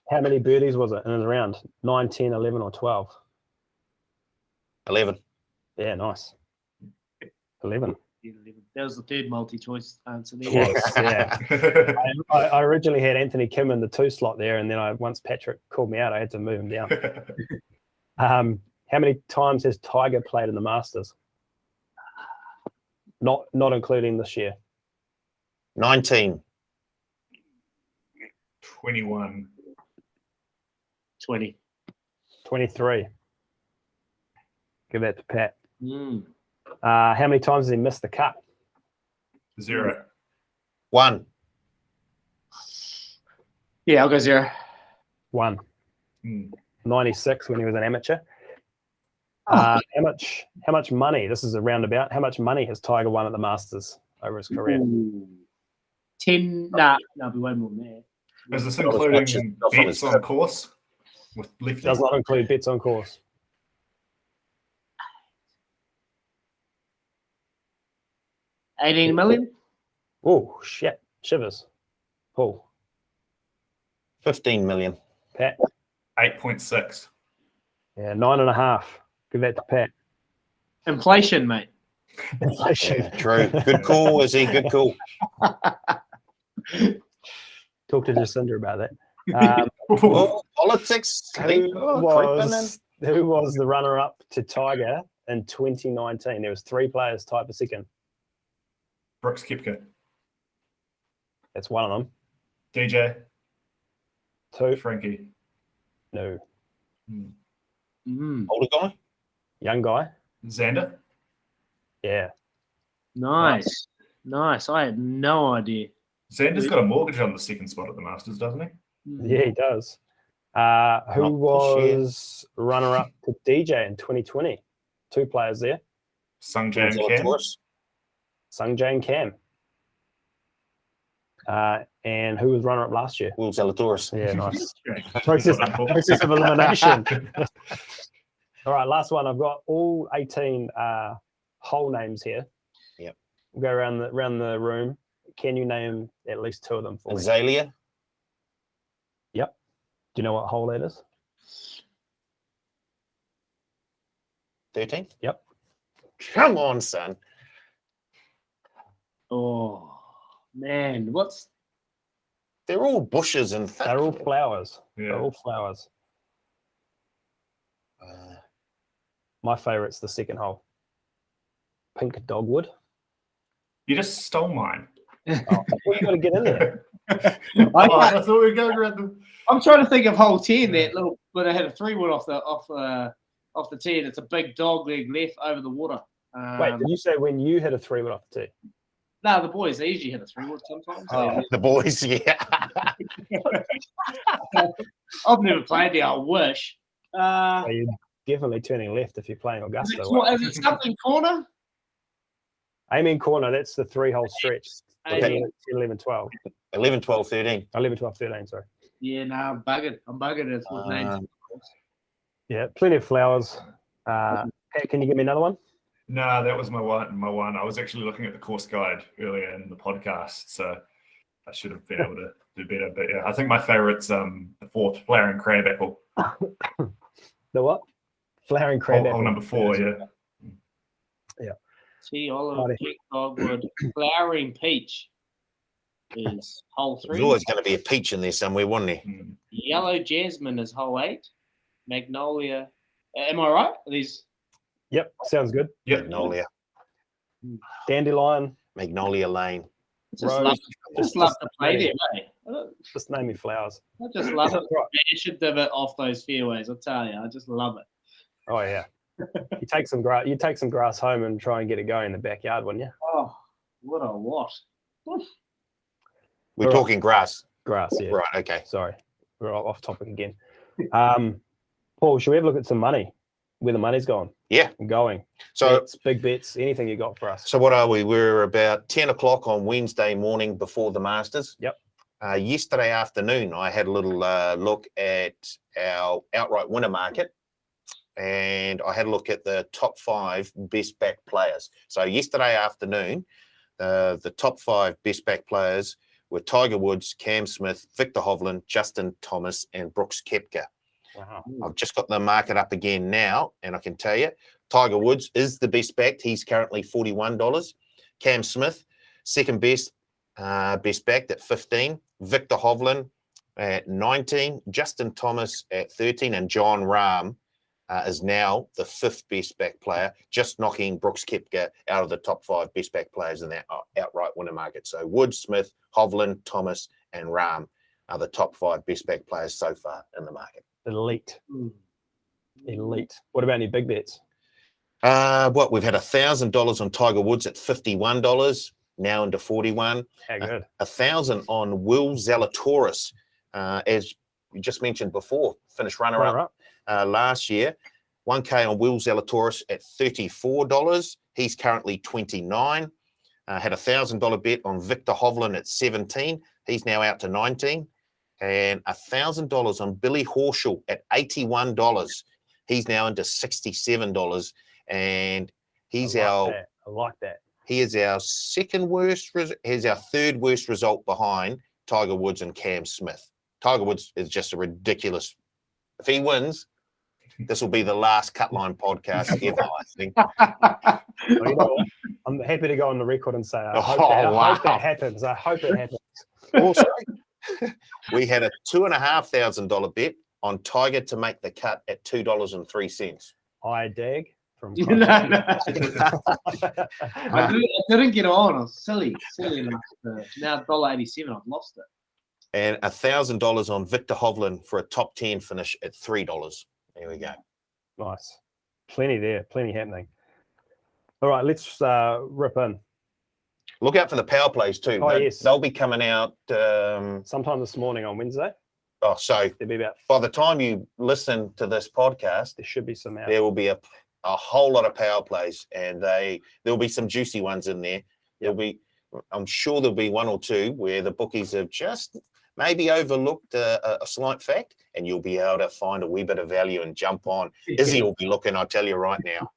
How many birdies was it in a round? 9, 10, 11, or 12? 11. Yeah, nice. 11. That was the third multi-choice answer there. Yes, yeah. I originally had Anthony Kim in the 2 slot there, and then once Patrick called me out, I had to move him down. How many times has Tiger played in the Masters? Not including this year. 19. 21. 20. 23. Give that to Pat. Mm. How many times has he missed the cut? 0. 1. Yeah, I'll go 0. 1. 96 when he was an amateur. Oh. How much money? This is a roundabout. How much money has Tiger won at the Masters over his career? Ooh. 10. Nah, it'll be way more than that. Is this including bets on course with lefty? Does not include bets on course. 18 million. Oh, shit. Shivers. Paul. 15 million. Pat. 8.6. Yeah, 9.5. Give that to Pat. Inflation, mate. Yeah, true. Good call, Izzy. Good call. Talk to Jacinda about that. Oh, politics. Who Creeping was the runner-up to Tiger in 2019? There was 3 players tied for second. Brooks Koepka. That's one of them. DJ. 2. Frankie. No. Older guy? Young guy. Xander. Yeah. Nice. I had no idea. Xander's got a mortgage on the second spot at the Masters, doesn't he? Yeah, he does. Who Not this year. was runner-up to DJ in 2020? 2 players there. Sungjae and Cam. Sungjae and Cam. And who was runner-up last year? Will Zalatoris. Yeah, nice. process of elimination. All right, last one. I've got all 18 whole names here. Yep. We'll go around the room. Can you name at least 2 of them for me? Azalea. Yep. Do you know what hole that is? 13th? Yep. Come on, son. Oh, man. They're all bushes and thick. They're all flowers. Yeah. They're all flowers. Uh, My favourite's the second hole. Pink dogwood. You just stole mine. Oh, well, you got to get in there. I thought we were going around the. I'm trying to think of hole 10, that little, but I had a 3-wood off the tee, and it's a big dog leg left over the water. Wait, did you say when you hit a 3-wood off the tee? No, the boys, they usually hit a 3-wood sometimes. Oh. the boys, yeah. I've never played there, I wish. So you're definitely turning left if you're playing Augusta. Is it something corner? Aim in corner, that's the 3-hole stretch. 10, Okay. 11, 12. 11, 12, 13. 11, 12, 13, sorry. Yeah, no, I'm buggered. It's with names. Yeah, plenty of flowers. Pat, can you give me another one? No, that was my one. I was actually looking at the course guide earlier in the podcast, so I should have been able to do better. But yeah, I think my favourite's the 4th, Flowering Crabapple. The what? Flowering crab. Hole number 4, yeah. Yeah. Tea, olive, pink dogwood, flowering peach is hole 3. There's always going to be a peach in there somewhere, wasn't there? Yellow jasmine is hole 8. Magnolia. Am I right? Are these? Yep, sounds good. Yep. Dandelion. Magnolia Lane. Just Rose. love to play there, mate. Just name me flowers. I just love it. You should divot off those fairways. I'll tell you, I just love it. Oh yeah. You take some grass. You take some grass home and try and get it going in the backyard, wouldn't you? Oh, what a what? We're talking grass. Grass, yeah. Right, okay. Sorry, we're off topic again. Paul, should we have a look at some money? Where the money's gone? Yeah. Going. So bets, big bets, anything you got for us? So what are we? We're about 10 o'clock on Wednesday morning before the Masters. Yep. Yesterday afternoon, I had a little look at our outright winner market, and I had a look at the top 5 best back players. So yesterday afternoon, the top 5 best back players were Tiger Woods, Cam Smith, Victor Hovland, Justin Thomas, and Brooks Koepka. Wow. I've just got the market up again now, and I can tell you, Tiger Woods is the best backed. He's currently $41. Cam Smith, second best, best backed at 15. Victor Hovland at 19. Justin Thomas at 13. And John Rahm is now the 5th best back player, just knocking Brooks Koepka out of the top 5 best back players in that outright winner market. So Woods, Smith, Hovland, Thomas, and Rahm are the top 5 best back players so far in the market. Elite. Elite. What about any big bets? We've had $1,000 on Tiger Woods at $51, now into 41. How good. 1,000 on Will Zalatoris, as you just mentioned before, finished runner-up last year. 1K on Will Zalatoris at $34. He's currently 29. Had $1,000 bet on Victor Hovland at 17. He's now out to 19. And $1,000 on Billy Horschel at $81. He's now into $67. And he's I like that. He is our second worst. He's our third worst result behind Tiger Woods and Cam Smith. Tiger Woods is just a ridiculous. If he wins, this will be the last Cutline podcast ever, I think. Well, you know what? I'm happy to go on the record and say I hope that happens. I hope it happens. Also, we had a $2,500 bet on Tiger to make the cut at $2.03. Hi, Dagg from No, Kutcho. no. I didn't get on. I was silly enough. Now $1.87, I've lost it. And $1,000 on Victor Hovland for a top 10 finish at $3. There we go. Nice. Plenty there. Plenty happening. All right, let's rip in. Look out for the power plays too. Oh, yes. They'll be coming out. Sometime this morning on Wednesday. So There'll be about, by the time you listen to this podcast, there should be some out. there will be a whole lot of power plays, and there'll be some juicy ones in there. I'm sure there'll be one or two where the bookies have just maybe overlooked a slight fact, and you'll be able to find a wee bit of value and jump on. Izzy will be looking, I tell you right now.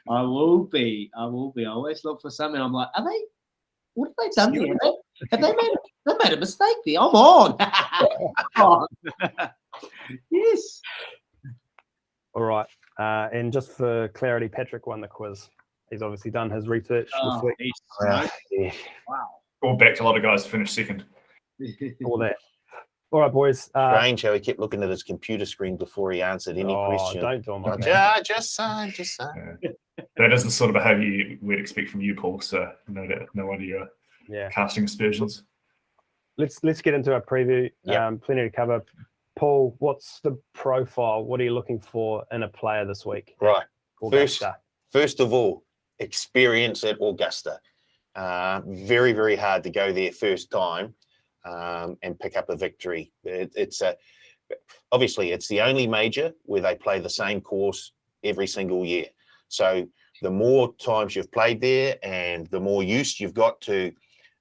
I will be. I always look for something. I'm like, what have they done here? Have they made a mistake there? I'm on. Yes. All right. And just for clarity, Patrick won the quiz. He's obviously done his research this week. Yeah. Wow. All backed a lot of guys to finish second. All that. All right, boys. Strange how he kept looking at his computer screen before he answered any question. Don't do him like that. Just saying. That is the sort of behaviour we'd expect from you, Paul. So no wonder you're casting aspersions. Let's get into our preview. Plenty to cover. Paul, what's the profile? What are you looking for in a player this week? Right. Augusta. First of all, experience at Augusta. Very, very hard to go there first time and pick up a victory. Obviously, it's the only major where they play the same course every single year. So the more times you've played there and the more use you've got to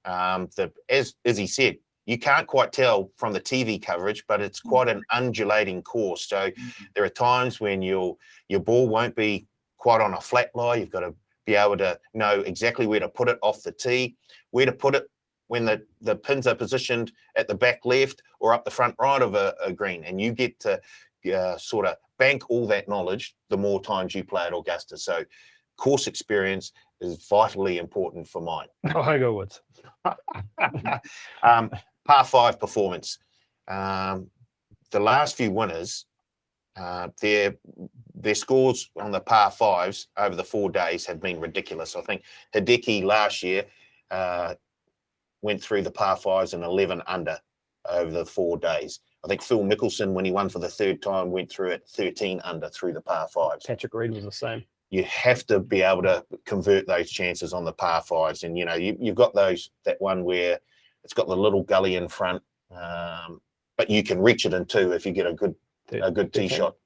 as he said, you can't quite tell from the TV coverage, but it's quite an undulating course. So there are times when your ball won't be quite on a flat lie. You've got to be able to know exactly where to put it off the tee, where to put it when the pins are positioned at the back left or up the front right of a green. And you get to sort of bank all that knowledge the more times you play at Augusta. So course experience is vitally important for mine. Tiger Woods. Par 5 performance. The last few winners, their scores on the par 5s over the 4 days have been ridiculous. I think Hideki last year went through the par 5s and 11 under over the 4 days. I think Phil Mickelson, when he won for the third time, went through it 13 under through the par 5s. Patrick Reed was the same. You have to be able to convert those chances on the par 5s. And, you've got that one where it's got the little gully in front, but you can reach it in two if you get a good tee shot.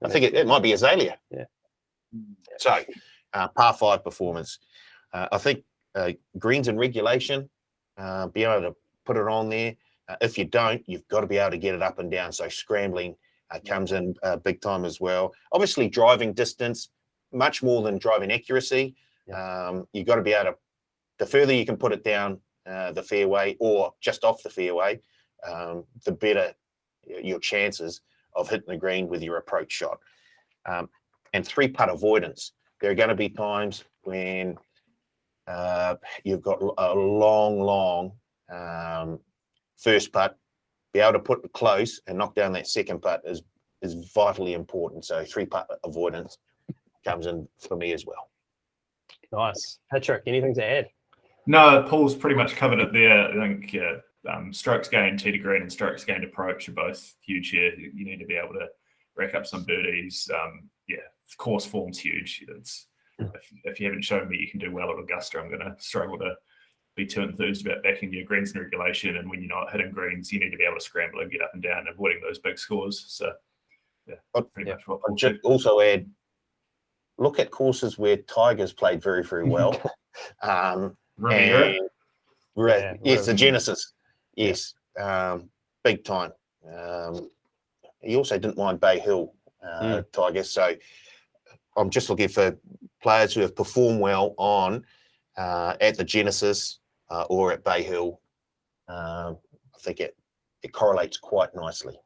I think it might be Azalea. Yeah. So, par 5 performance. I think greens and regulation, be able to put it on there. If you don't, you've got to be able to get it up and down. So scrambling comes in big time as well. Obviously, driving distance, much more than driving accuracy. You've got to be able to, the further you can put it down the fairway or just off the fairway, the better your chances of hitting the green with your approach shot. And 3-putt avoidance. There are going to be times when you've got a long first putt. Be able to put it close and knock down that second putt is vitally important. So 3-putt avoidance comes in for me as well. Nice. Patrick, anything to add? No, Paul's pretty much covered it there. I think strokes gained, tee to green, and strokes gained approach are both huge here. You need to be able to rack up some birdies. Course form's huge. If you haven't shown me you can do well at Augusta, I'm going to struggle to be too enthused about backing your greens and regulation. And when you're not hitting greens, you need to be able to scramble and get up and down, avoiding those big scores. So, pretty much what Paul said. Also add, look at courses where Tiger's played very, very well. Yes, the Genesis. Yes, big time. He also didn't mind Bay Hill, Tiger. So I'm just looking for players who have performed well on at the Genesis or at Bay Hill. I think it correlates quite nicely.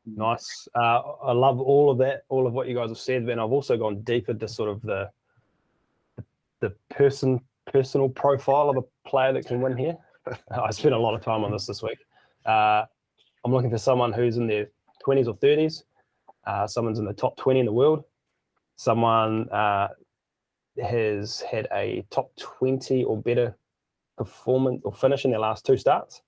Nice. I love all of that, all of what you guys have said. Then I've also gone deeper to sort of the personal profile of a player that can win here. I spent a lot of time on this week. I'm looking for someone who's in their 20s or 30s. Someone's in the top 20 in the world. Someone has had a top 20 or better performance or finish in their last 2 starts.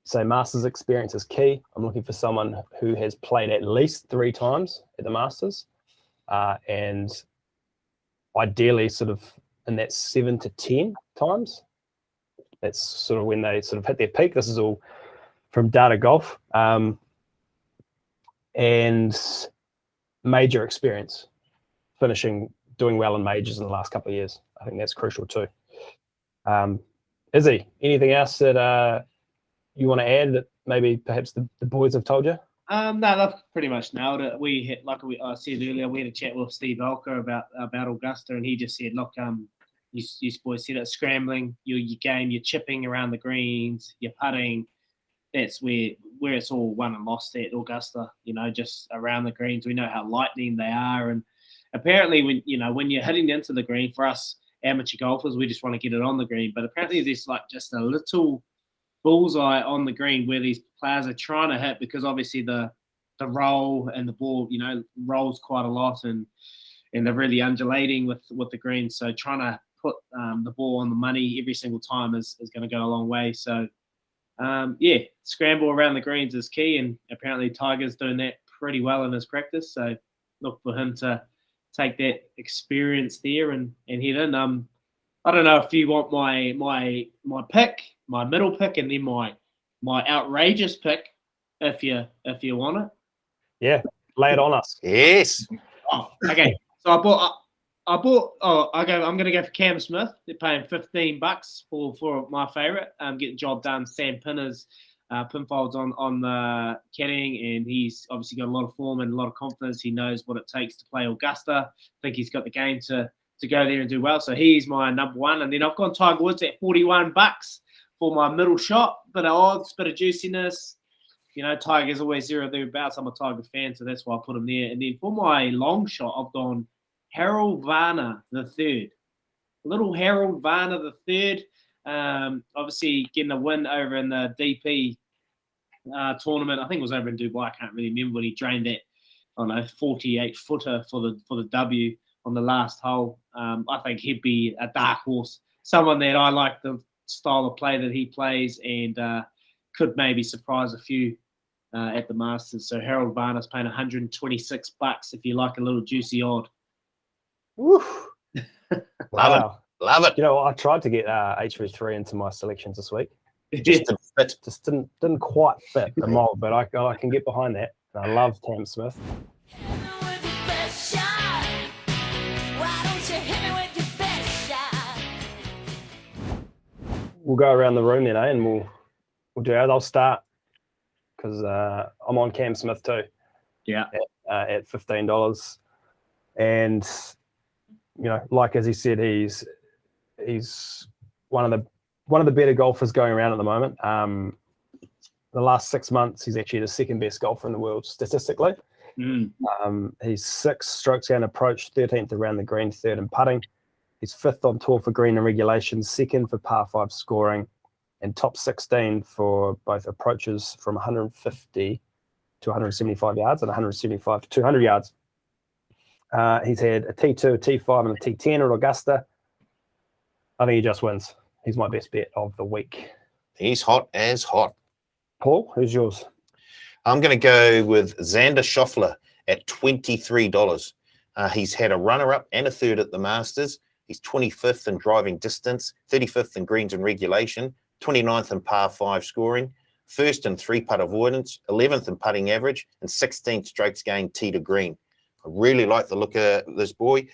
So Masters experience is key. I'm looking for someone who has played at least 3 times at the Masters, and ideally sort of in that 7 to 10 times. That's sort of when they sort of hit their peak. This is all from Data Golf. And major experience, doing well in majors in the last couple of years. I think that's crucial too. Izzy, anything else that you want to add that maybe perhaps the boys have told you? No, they've pretty much nailed it. I said earlier, we had a chat with Steve Elker about Augusta, and he just said, look, you boys said it, scrambling, your game, you're chipping around the greens, you're putting. That's where it's all won and lost at Augusta, just around the greens. We know how lightning they are. And apparently when you're hitting into the green, for us amateur golfers, we just want to get it on the green. But apparently there's like just a little bullseye on the green where these players are trying to hit, because obviously the roll and the ball, rolls quite a lot and they're really undulating with the green. So trying to put the ball on the money every single time is going to go a long way. So scramble around the greens is key, and apparently Tiger's doing that pretty well in his practice. So look for him to take that experience there and head in. I don't know if you want my pick, my middle pick, and then my outrageous pick, if you want it. Yeah, lay it on us. Yes. Oh, okay. So I bought. I'm going to go for Cam Smith. They're paying $15 for my favourite. Get the job done. Sam Pinner's pinfolds on the caddying, and he's obviously got a lot of form and a lot of confidence. He knows what it takes to play Augusta. I think he's got the game to go there and do well. So he's my number one. And then I've gone Tiger Woods at $41 for my middle shot. Bit of odds, bit of juiciness. Tiger's always there or thereabouts. I'm a Tiger fan, so that's why I put him there. And then for my long shot, I've gone Harold Varner III. Little Harold Varner III. Obviously getting a win over in the DP tournament. I think it was over in Dubai. I can't really remember when he drained that 48-footer for the W on the last hole. I think he'd be a dark horse. Someone that I like the style of play that he plays and could maybe surprise a few at the Masters. So Harold Varner's paying $126 if you like a little juicy odd. Woo. Love it. I tried to get HV3 into my selections this week. Just Didn't quite fit the mold, but I can get behind that. And I love Cam Smith. We'll go around the room then, and we'll do ours. I'll start because I'm on Cam Smith too. Yeah. At $15, and like as he said, he's one of the better golfers going around at the moment. The last 6 months, he's actually the second best golfer in the world statistically. He's 6 strokes gained approach, 13th around the green, 3rd in putting. He's 5th on tour for green and regulation, 2nd for par 5 scoring, and top 16 for both approaches from 150 to 175 yards and 175 to 200 yards. He's had a T2, a T5, and a T10 at Augusta. I think he just wins. He's my best bet of the week. He's hot as hot. Paul, who's yours? I'm going to go with Xander Schoffler at $23. He's had a runner-up and a 3rd at the Masters. He's 25th in driving distance, 35th in greens and regulation, 29th in par 5 scoring, 1st in 3-putt avoidance, 11th in putting average, and 16th strokes gained tee to green. I really like the look of this boy.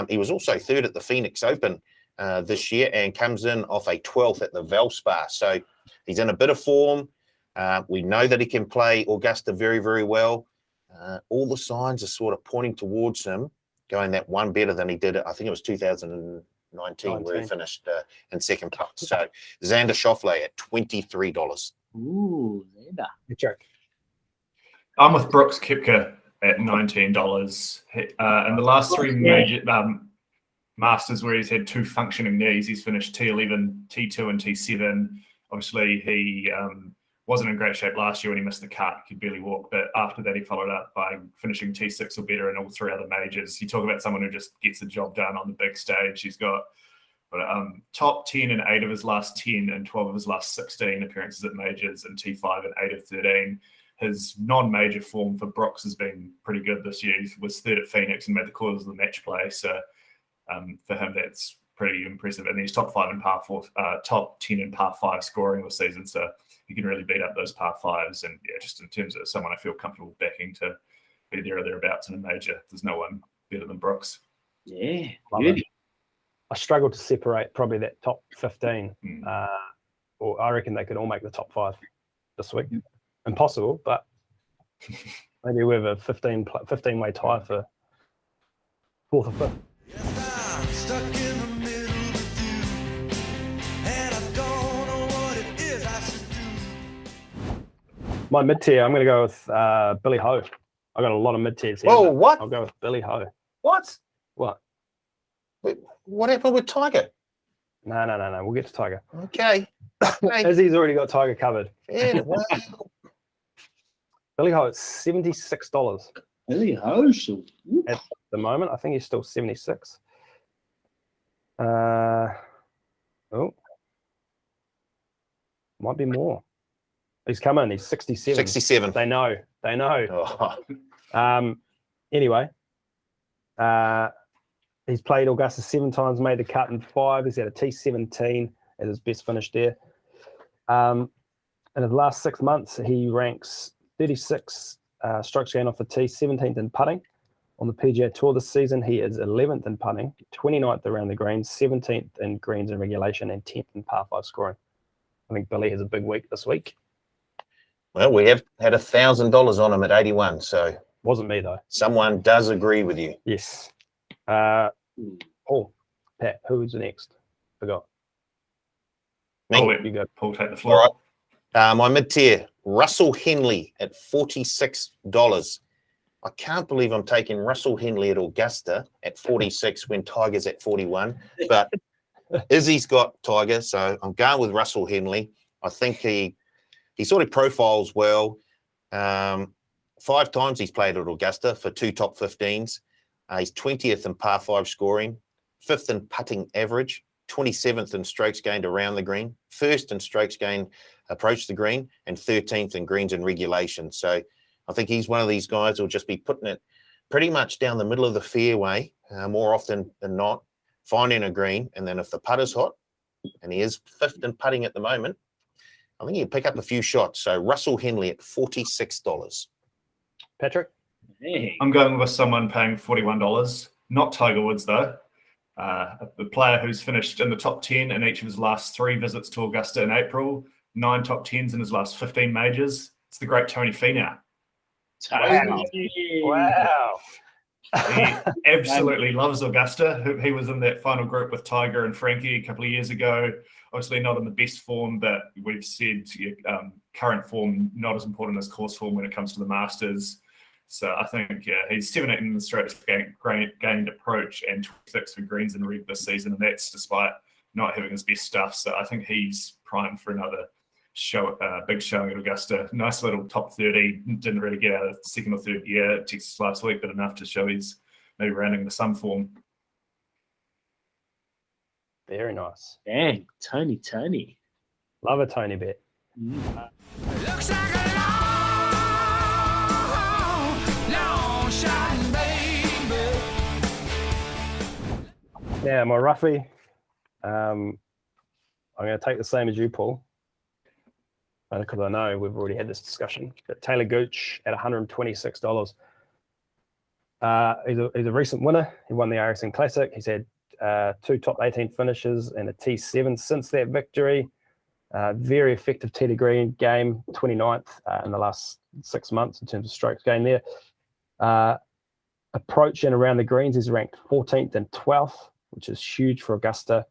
He was also 3rd at the Phoenix Open this year and comes in off a 12th at the Valspar. So he's in a bit of form. We know that he can play Augusta very, very well. All the signs are sort of pointing towards him going that one better than he did. I think it was 2019 where he finished in second place. So Xander Schoffler at $23. Ooh, Xander. Good joke. I'm with Brooks Koepka at $19. In the last three major Masters where he's had two functioning knees, he's finished T11, T2, and T7. Obviously, he wasn't in great shape last year when he missed the cut. He could barely walk. But after that, he followed up by finishing T6 or better in all three other majors. You talk about someone who just gets the job done on the big stage. He's got top 10 in 8 of his last 10 and 12 of his last 16 appearances at majors, and T5 in 8 of 13. His non-major form for Brooks has been pretty good this year. He was third at Phoenix and made the quarters of the match play. So for him, that's pretty impressive. And he's top 10 in par 5 scoring this season. So he can really beat up those par 5s. And yeah, just in terms of someone I feel comfortable backing to be there or thereabouts in a major, there's no one better than Brooks. Yeah, I struggle to separate probably that top 15. Or I reckon they could all make the top 5 this week. Impossible, but maybe we have a 15-way tie for 4th or 5th. My mid-tier, I'm going to go with Billy Ho. I got a lot of mid-tiers here. Whoa, what? I'll go with Billy Ho. What? What? Wait, what happened with Tiger? No. We'll get to Tiger. Okay. Izzy's already got Tiger covered. Yeah, wow. Billy Ho at $76 Billy Ho. at the moment. I think he's still 76. Might be more. He's coming. He's 67. 67. They know. Oh. Anyway, he's played Augusta 7 times, made the cut in 5. He's had a T17 as his best finish there. In the last 6 months, he ranks 36 strokes gained off the tee, 17th in putting. On the PGA Tour this season, he is 11th in putting, 29th around the greens, 17th in greens in regulation, and 10th in par 5 scoring. I think Billy has a big week this week. Well, we have had $1,000 on him at 81, so Wasn't me though. someone does agree with you. Yes. Pat, who's next? Forgot. Me. I'll let You go. Paul take the floor. All right. My mid-tier, Russell Henley at $46. I can't believe I'm taking Russell Henley at Augusta at 46 when Tiger's at 41. But Izzy's got Tiger, so I'm going with Russell Henley. I think he sort of profiles well. 5 times he's played at Augusta for 2 top 15s. He's 20th in par 5 scoring, 5th in putting average, 27th in strokes gained around the green, 1st in strokes gained approach the green, and 13th in greens in regulation. So I think he's one of these guys who'll just be putting it pretty much down the middle of the fairway more often than not, finding a green. And then if the putter's hot, and he is 5th in putting at the moment, I think he'll pick up a few shots. So Russell Henley at $46. Patrick? Hey. I'm going with someone paying $41. Not Tiger Woods, though. A player who's finished in the top 10 in each of his last 3 visits to Augusta in April, 9 top 10s in his last 15 majors. It's the great Tony Finau. Wow. He absolutely loves Augusta. He was in that final group with Tiger and Frankie a couple of years ago. Obviously not in the best form, but we've said current form not as important as course form when it comes to the Masters. So I think he's 17 in the strokes gained approach and 26 for greens in reg this season, and that's despite not having his best stuff. So I think he's primed for another big showing at Augusta. Nice little top 30. Didn't really get out of second or third gear at Texas last week, but enough to show he's maybe rounding into some form. Very nice. Dang, Tony. Love a Tony bet. Looks like a long shot, baby. Yeah, my roughie. I'm going to take the same as you, Paul, because I know we've already had this discussion. But Taylor Gooch at $126. He's a recent winner. He won the RSN Classic. He's had 2 top 18 finishes and a T7 since that victory. Very effective tee to green game, 29th in the last 6 months in terms of strokes gained there. approach and around the greens, he's ranked 14th and 12th, which is huge for Augusta.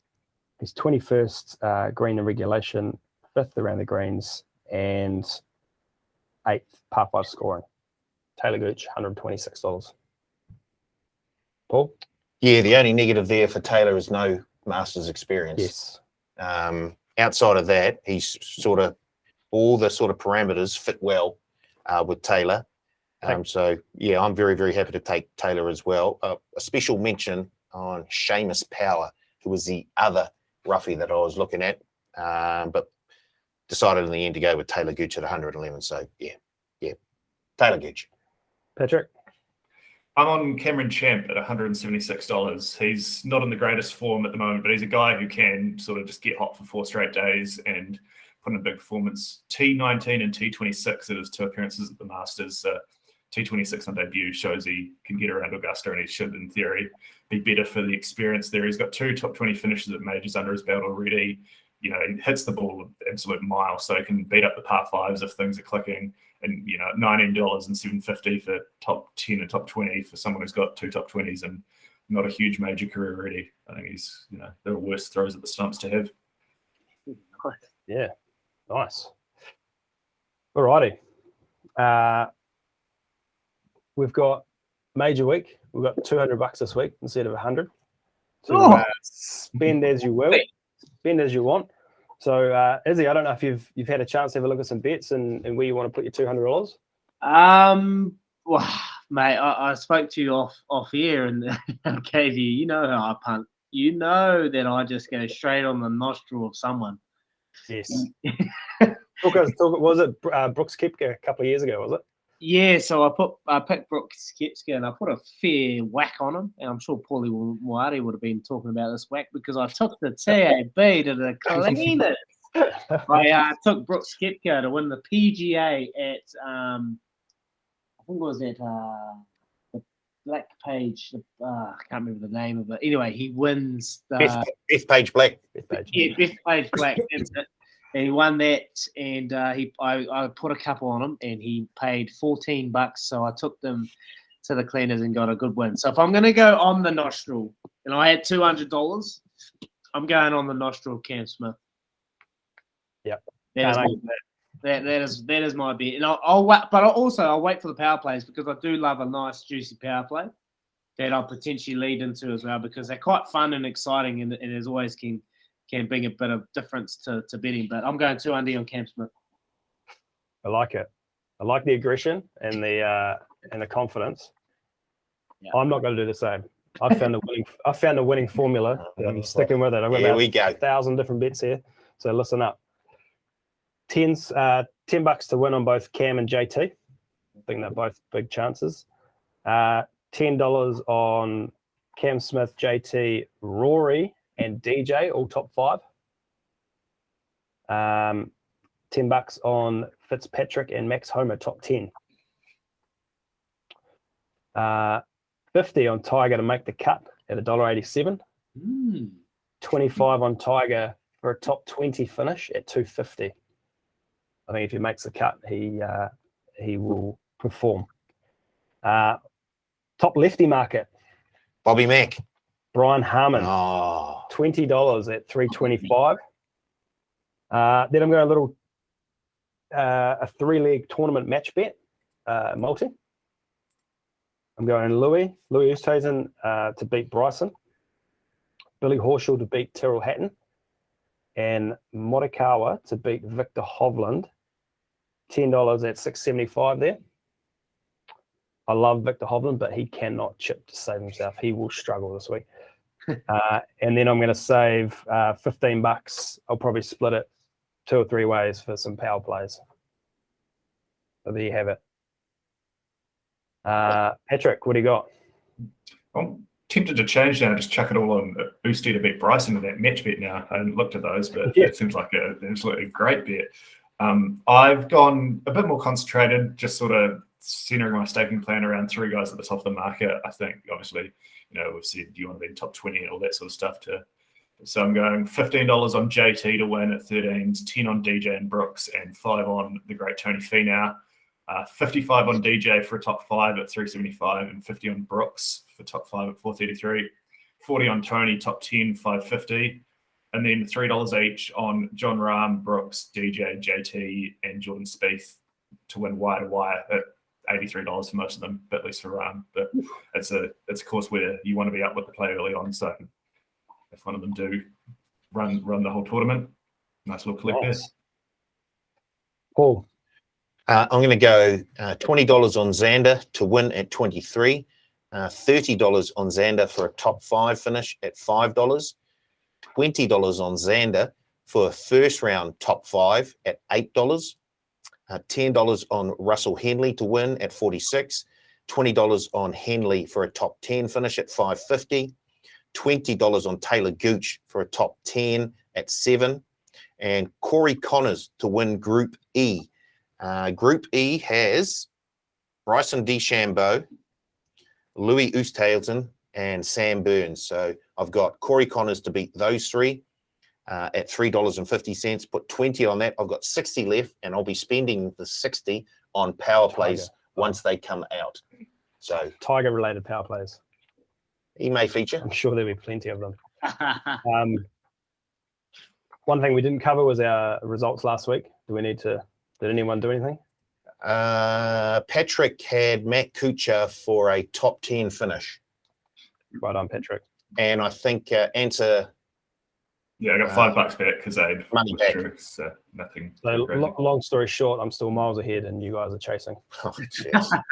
He's 21st green in regulation, 5th around the greens, and 8th par 5 scoring. Taylor Gooch, $126. Paul? Yeah, the only negative there for Taylor is no Masters experience. Yes. Outside of that, he's sort of all the sort of parameters fit well with Taylor. So yeah, I'm very, very happy to take Taylor as well. A special mention on Seamus Power, who was the other roughie that I was looking at, but decided in the end to go with Taylor Gooch at 111. So yeah, Taylor Gooch. Patrick? I'm on Cameron Champ at $176. He's not in the greatest form at the moment, but he's a guy who can sort of just get hot for 4 straight days and put in a big performance. T19 and T26 at his 2 appearances at the Masters. T26 on debut shows he can get around Augusta, and he should, in theory, be better for the experience there. He's got 2 top 20 finishes at majors under his belt already. He hits the ball an absolute mile, so he can beat up the par 5s if things are clicking. And, $19 and $750 for top 10 and top 20 for someone who's got 2 top 20s and not a huge major career already. I think he's, there are worse throws at the stumps to have. Yeah, nice. All righty. We've got major week. We've got $200 this week instead of 100. So spend as you will, spend as you want. So Izzy, I don't know if you've had a chance to have a look at some bets and where you want to put your $200. Well, mate, I spoke to you off air and I gave you, how I punt. You know that I just go straight on the nostril of someone. Yes. Was it Brooks Koepka a couple of years ago, was it? Yeah, so I picked Brooks Koepka and I put a fair whack on him. And I'm sure Paulie Moari would have been talking about this whack because I took the TAB to the cleaners. I took Brooks Koepka to win the PGA at, I think it was at the Black Page. I can't remember the name of it. Anyway, he wins the Bethpage Black. Bethpage Black. That's it. And he won that, and I put a couple on him, and he paid $14. So I took them to the cleaners and got a good win. So if I'm going to go on the nostril, and I had $200, I'm going on the nostril, Cam Smith. Yep. That is my bet, and I'll wait. But I'll wait for the power plays because I do love a nice juicy power play that I'll potentially lead into as well because they're quite fun and exciting, and as always can bring a bit of difference to betting. But I'm going 200 on Cam Smith. I like it. I like the aggression and the confidence. Yeah. I'm not going to do the same. I found a winning formula. I'm sticking with it. I've got Here we go. 1,000 different bets here. So listen up. $10 to win on both Cam and JT. I think they're both big chances. $10 on Cam Smith, JT, Rory, and DJ, all top 5. $10 on Fitzpatrick and Max Homer, top 10. 50 on Tiger to make the cut at $1.87. 25 on Tiger for a top 20 finish at $2.50. I think if he makes the cut, he will perform. Top lefty market. Bobby Mack. Brian Harmon. Oh. $20 at $3.25. Then I'm going a 3-leg tournament match bet, multi. I'm going Louis Oosthuizen to beat Bryson, Billy Horschel to beat Tyrrell Hatton, and Morikawa to beat Victor Hovland. $10 at $6.75 there. I love Victor Hovland, but he cannot chip to save himself. He will struggle this week. And then I'm going to save $15. I'll probably split it 2 or 3 ways for some power plays. So there you have it. Patrick, what do you got? I'm tempted to change now, just chuck it all on Oosty to beat Bryson in that match bet now. I haven't looked at those, but it seems like an absolutely great bet. I've gone a bit more concentrated, just sort of centering my staking plan around 3 guys at the top of the market. I think, obviously, we've said you want to be in top 20 and all that sort of stuff so I'm going $15 on JT to win at 13s, 10 on DJ and Brooks, and 5 on the great Tony Finau. 55 on DJ for a top 5 at 375, and 50 on Brooks for top 5 at 433. 40 on Tony, top 10, 550. And then $3 each on John Rahm, Brooks, DJ, JT, and Jordan Spieth to win wire to wire at $83 for most of them, but at least for Rahm. But it's a course where you want to be up with the play early on. So if one of them do run the whole tournament, nice little click there. Paul. I'm going to go $20 on Xander to win at 23, $30 on Xander for a top 5 finish at $5, $20 on Xander for a first round top 5 at $8, $10 on Russell Henley to win at 46, $20 on Henley for a top 10 finish at 550, $20 on Taylor Gooch for a top 10 at 7, and Corey Connors to win Group E. Group E has Bryson DeChambeau, Louis Oosthuizen, and Sam Burns. So I've got Corey Connors to beat those 3 at $3.50. Put 20 on that. I've got 60 left, and I'll be spending the 60 on power plays once they come out. So Tiger-related power plays. He may feature. I'm sure there'll be plenty of them. One thing we didn't cover was our results last week. Did anyone do anything? Patrick had Matt Kutcho for a top 10 finish. Right on, Patrick. And I think Answer. Yeah, I got $5 back because I money back. So nothing. So long story short, I'm still miles ahead and you guys are chasing. Oh, jeez.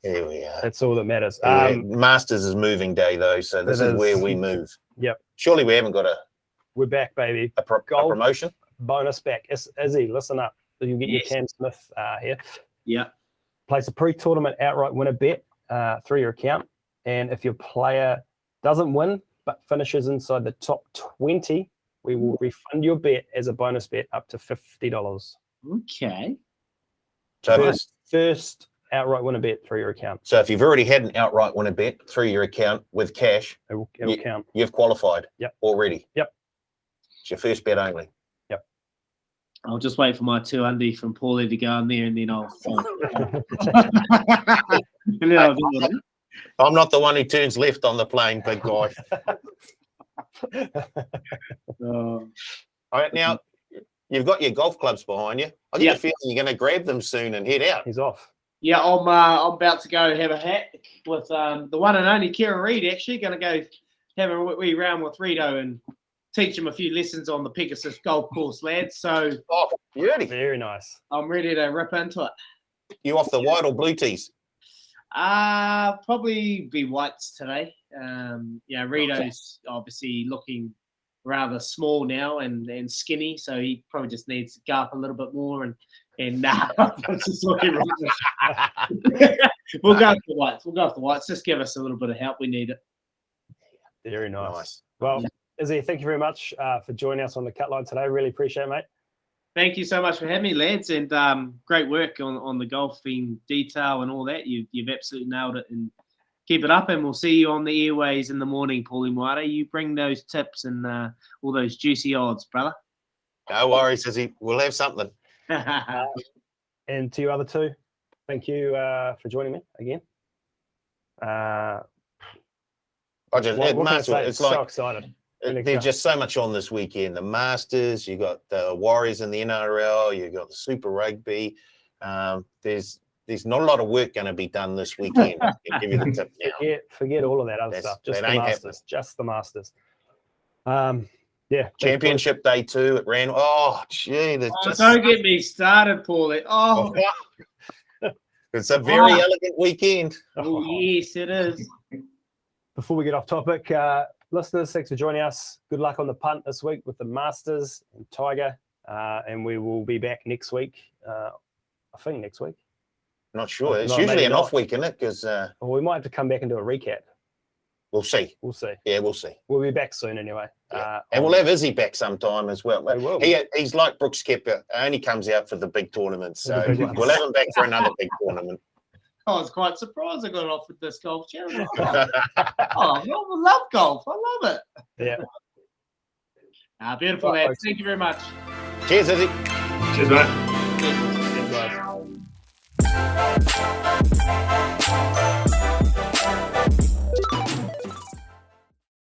Here we are. That's all that matters. Masters is moving day, though, so this is where we move. Yep. Surely we haven't got We're back, baby. a promotion? Bonus back. Izzy, listen up. You'll get your Cam Smith here. Yeah. Place a pre-tournament outright winner bet through your account. And if your player doesn't win but finishes inside the top 20, we will refund your bet as a bonus bet up to $50. Okay. So First outright winner bet through your account. So if you've already had an outright winner bet through your account with cash, It'll count. you've qualified already. Yep. It's your first bet only. I'll just wait for my 2 undie from Paulie to go in there, and then I'll. I'm not the one who turns left on the plane, big guy. All right, now you've got your golf clubs behind you. I get a feeling you're going to grab them soon and head out. He's off. Yeah, I'm about to go have a hat with the one and only Kieran Reid. Actually, going to go have a wee round with Rito and teach him a few lessons on the Pegasus golf course, lads. So, beauty. Very nice. I'm ready to rip into it. You off the white or blue tees? Probably be whites today. Rito's obviously looking rather small now and skinny, so he probably just needs to go up a little bit more and just looking right. We'll go for whites. We'll go for whites. Just give us a little bit of help. We need it. Very nice. Well, Izzy, thank you very much for joining us on the cut line today. Really appreciate it, mate. Thank you so much for having me, lads, and great work on the golfing detail and all that. You've absolutely nailed it, and keep it up, and we'll see you on the airways in the morning, Paulie Moara. You bring those tips and all those juicy odds, brother. No worries, Izzy. We'll have something. And to you other two, thank you for joining me again. It's so excited. There's just so much on this weekend. The Masters, you got the Warriors in the NRL, you got the Super Rugby. There's not a lot of work going to be done this weekend. I can give you the tip now. Forget all of that other stuff. Just the Masters. Happening. Just the Masters. Championship day 2 at Rand. Oh, gee. Don't get me started, Paulie. Oh. It's a very elegant weekend. Oh, yes, it is. Before we get off topic, listeners, thanks for joining us. Good luck on the punt this week with the Masters and Tiger. And we will be back next week. I think next week. Not sure. It's usually an off week, isn't it? Because we might have to come back and do a recap. We'll see. Yeah, we'll see. We'll be back soon anyway. Yeah. And we'll have Izzy back sometime as well. We will. He's like Brooks Koepka. Only comes out for the big tournaments. So we'll have him back for another big tournament. I was quite surprised I got offered this golf channel. I love golf. I love it. Yeah. Beautiful, lads. Thank you very much. Cheers, Izzy. Cheers, mate. Cheers, guys.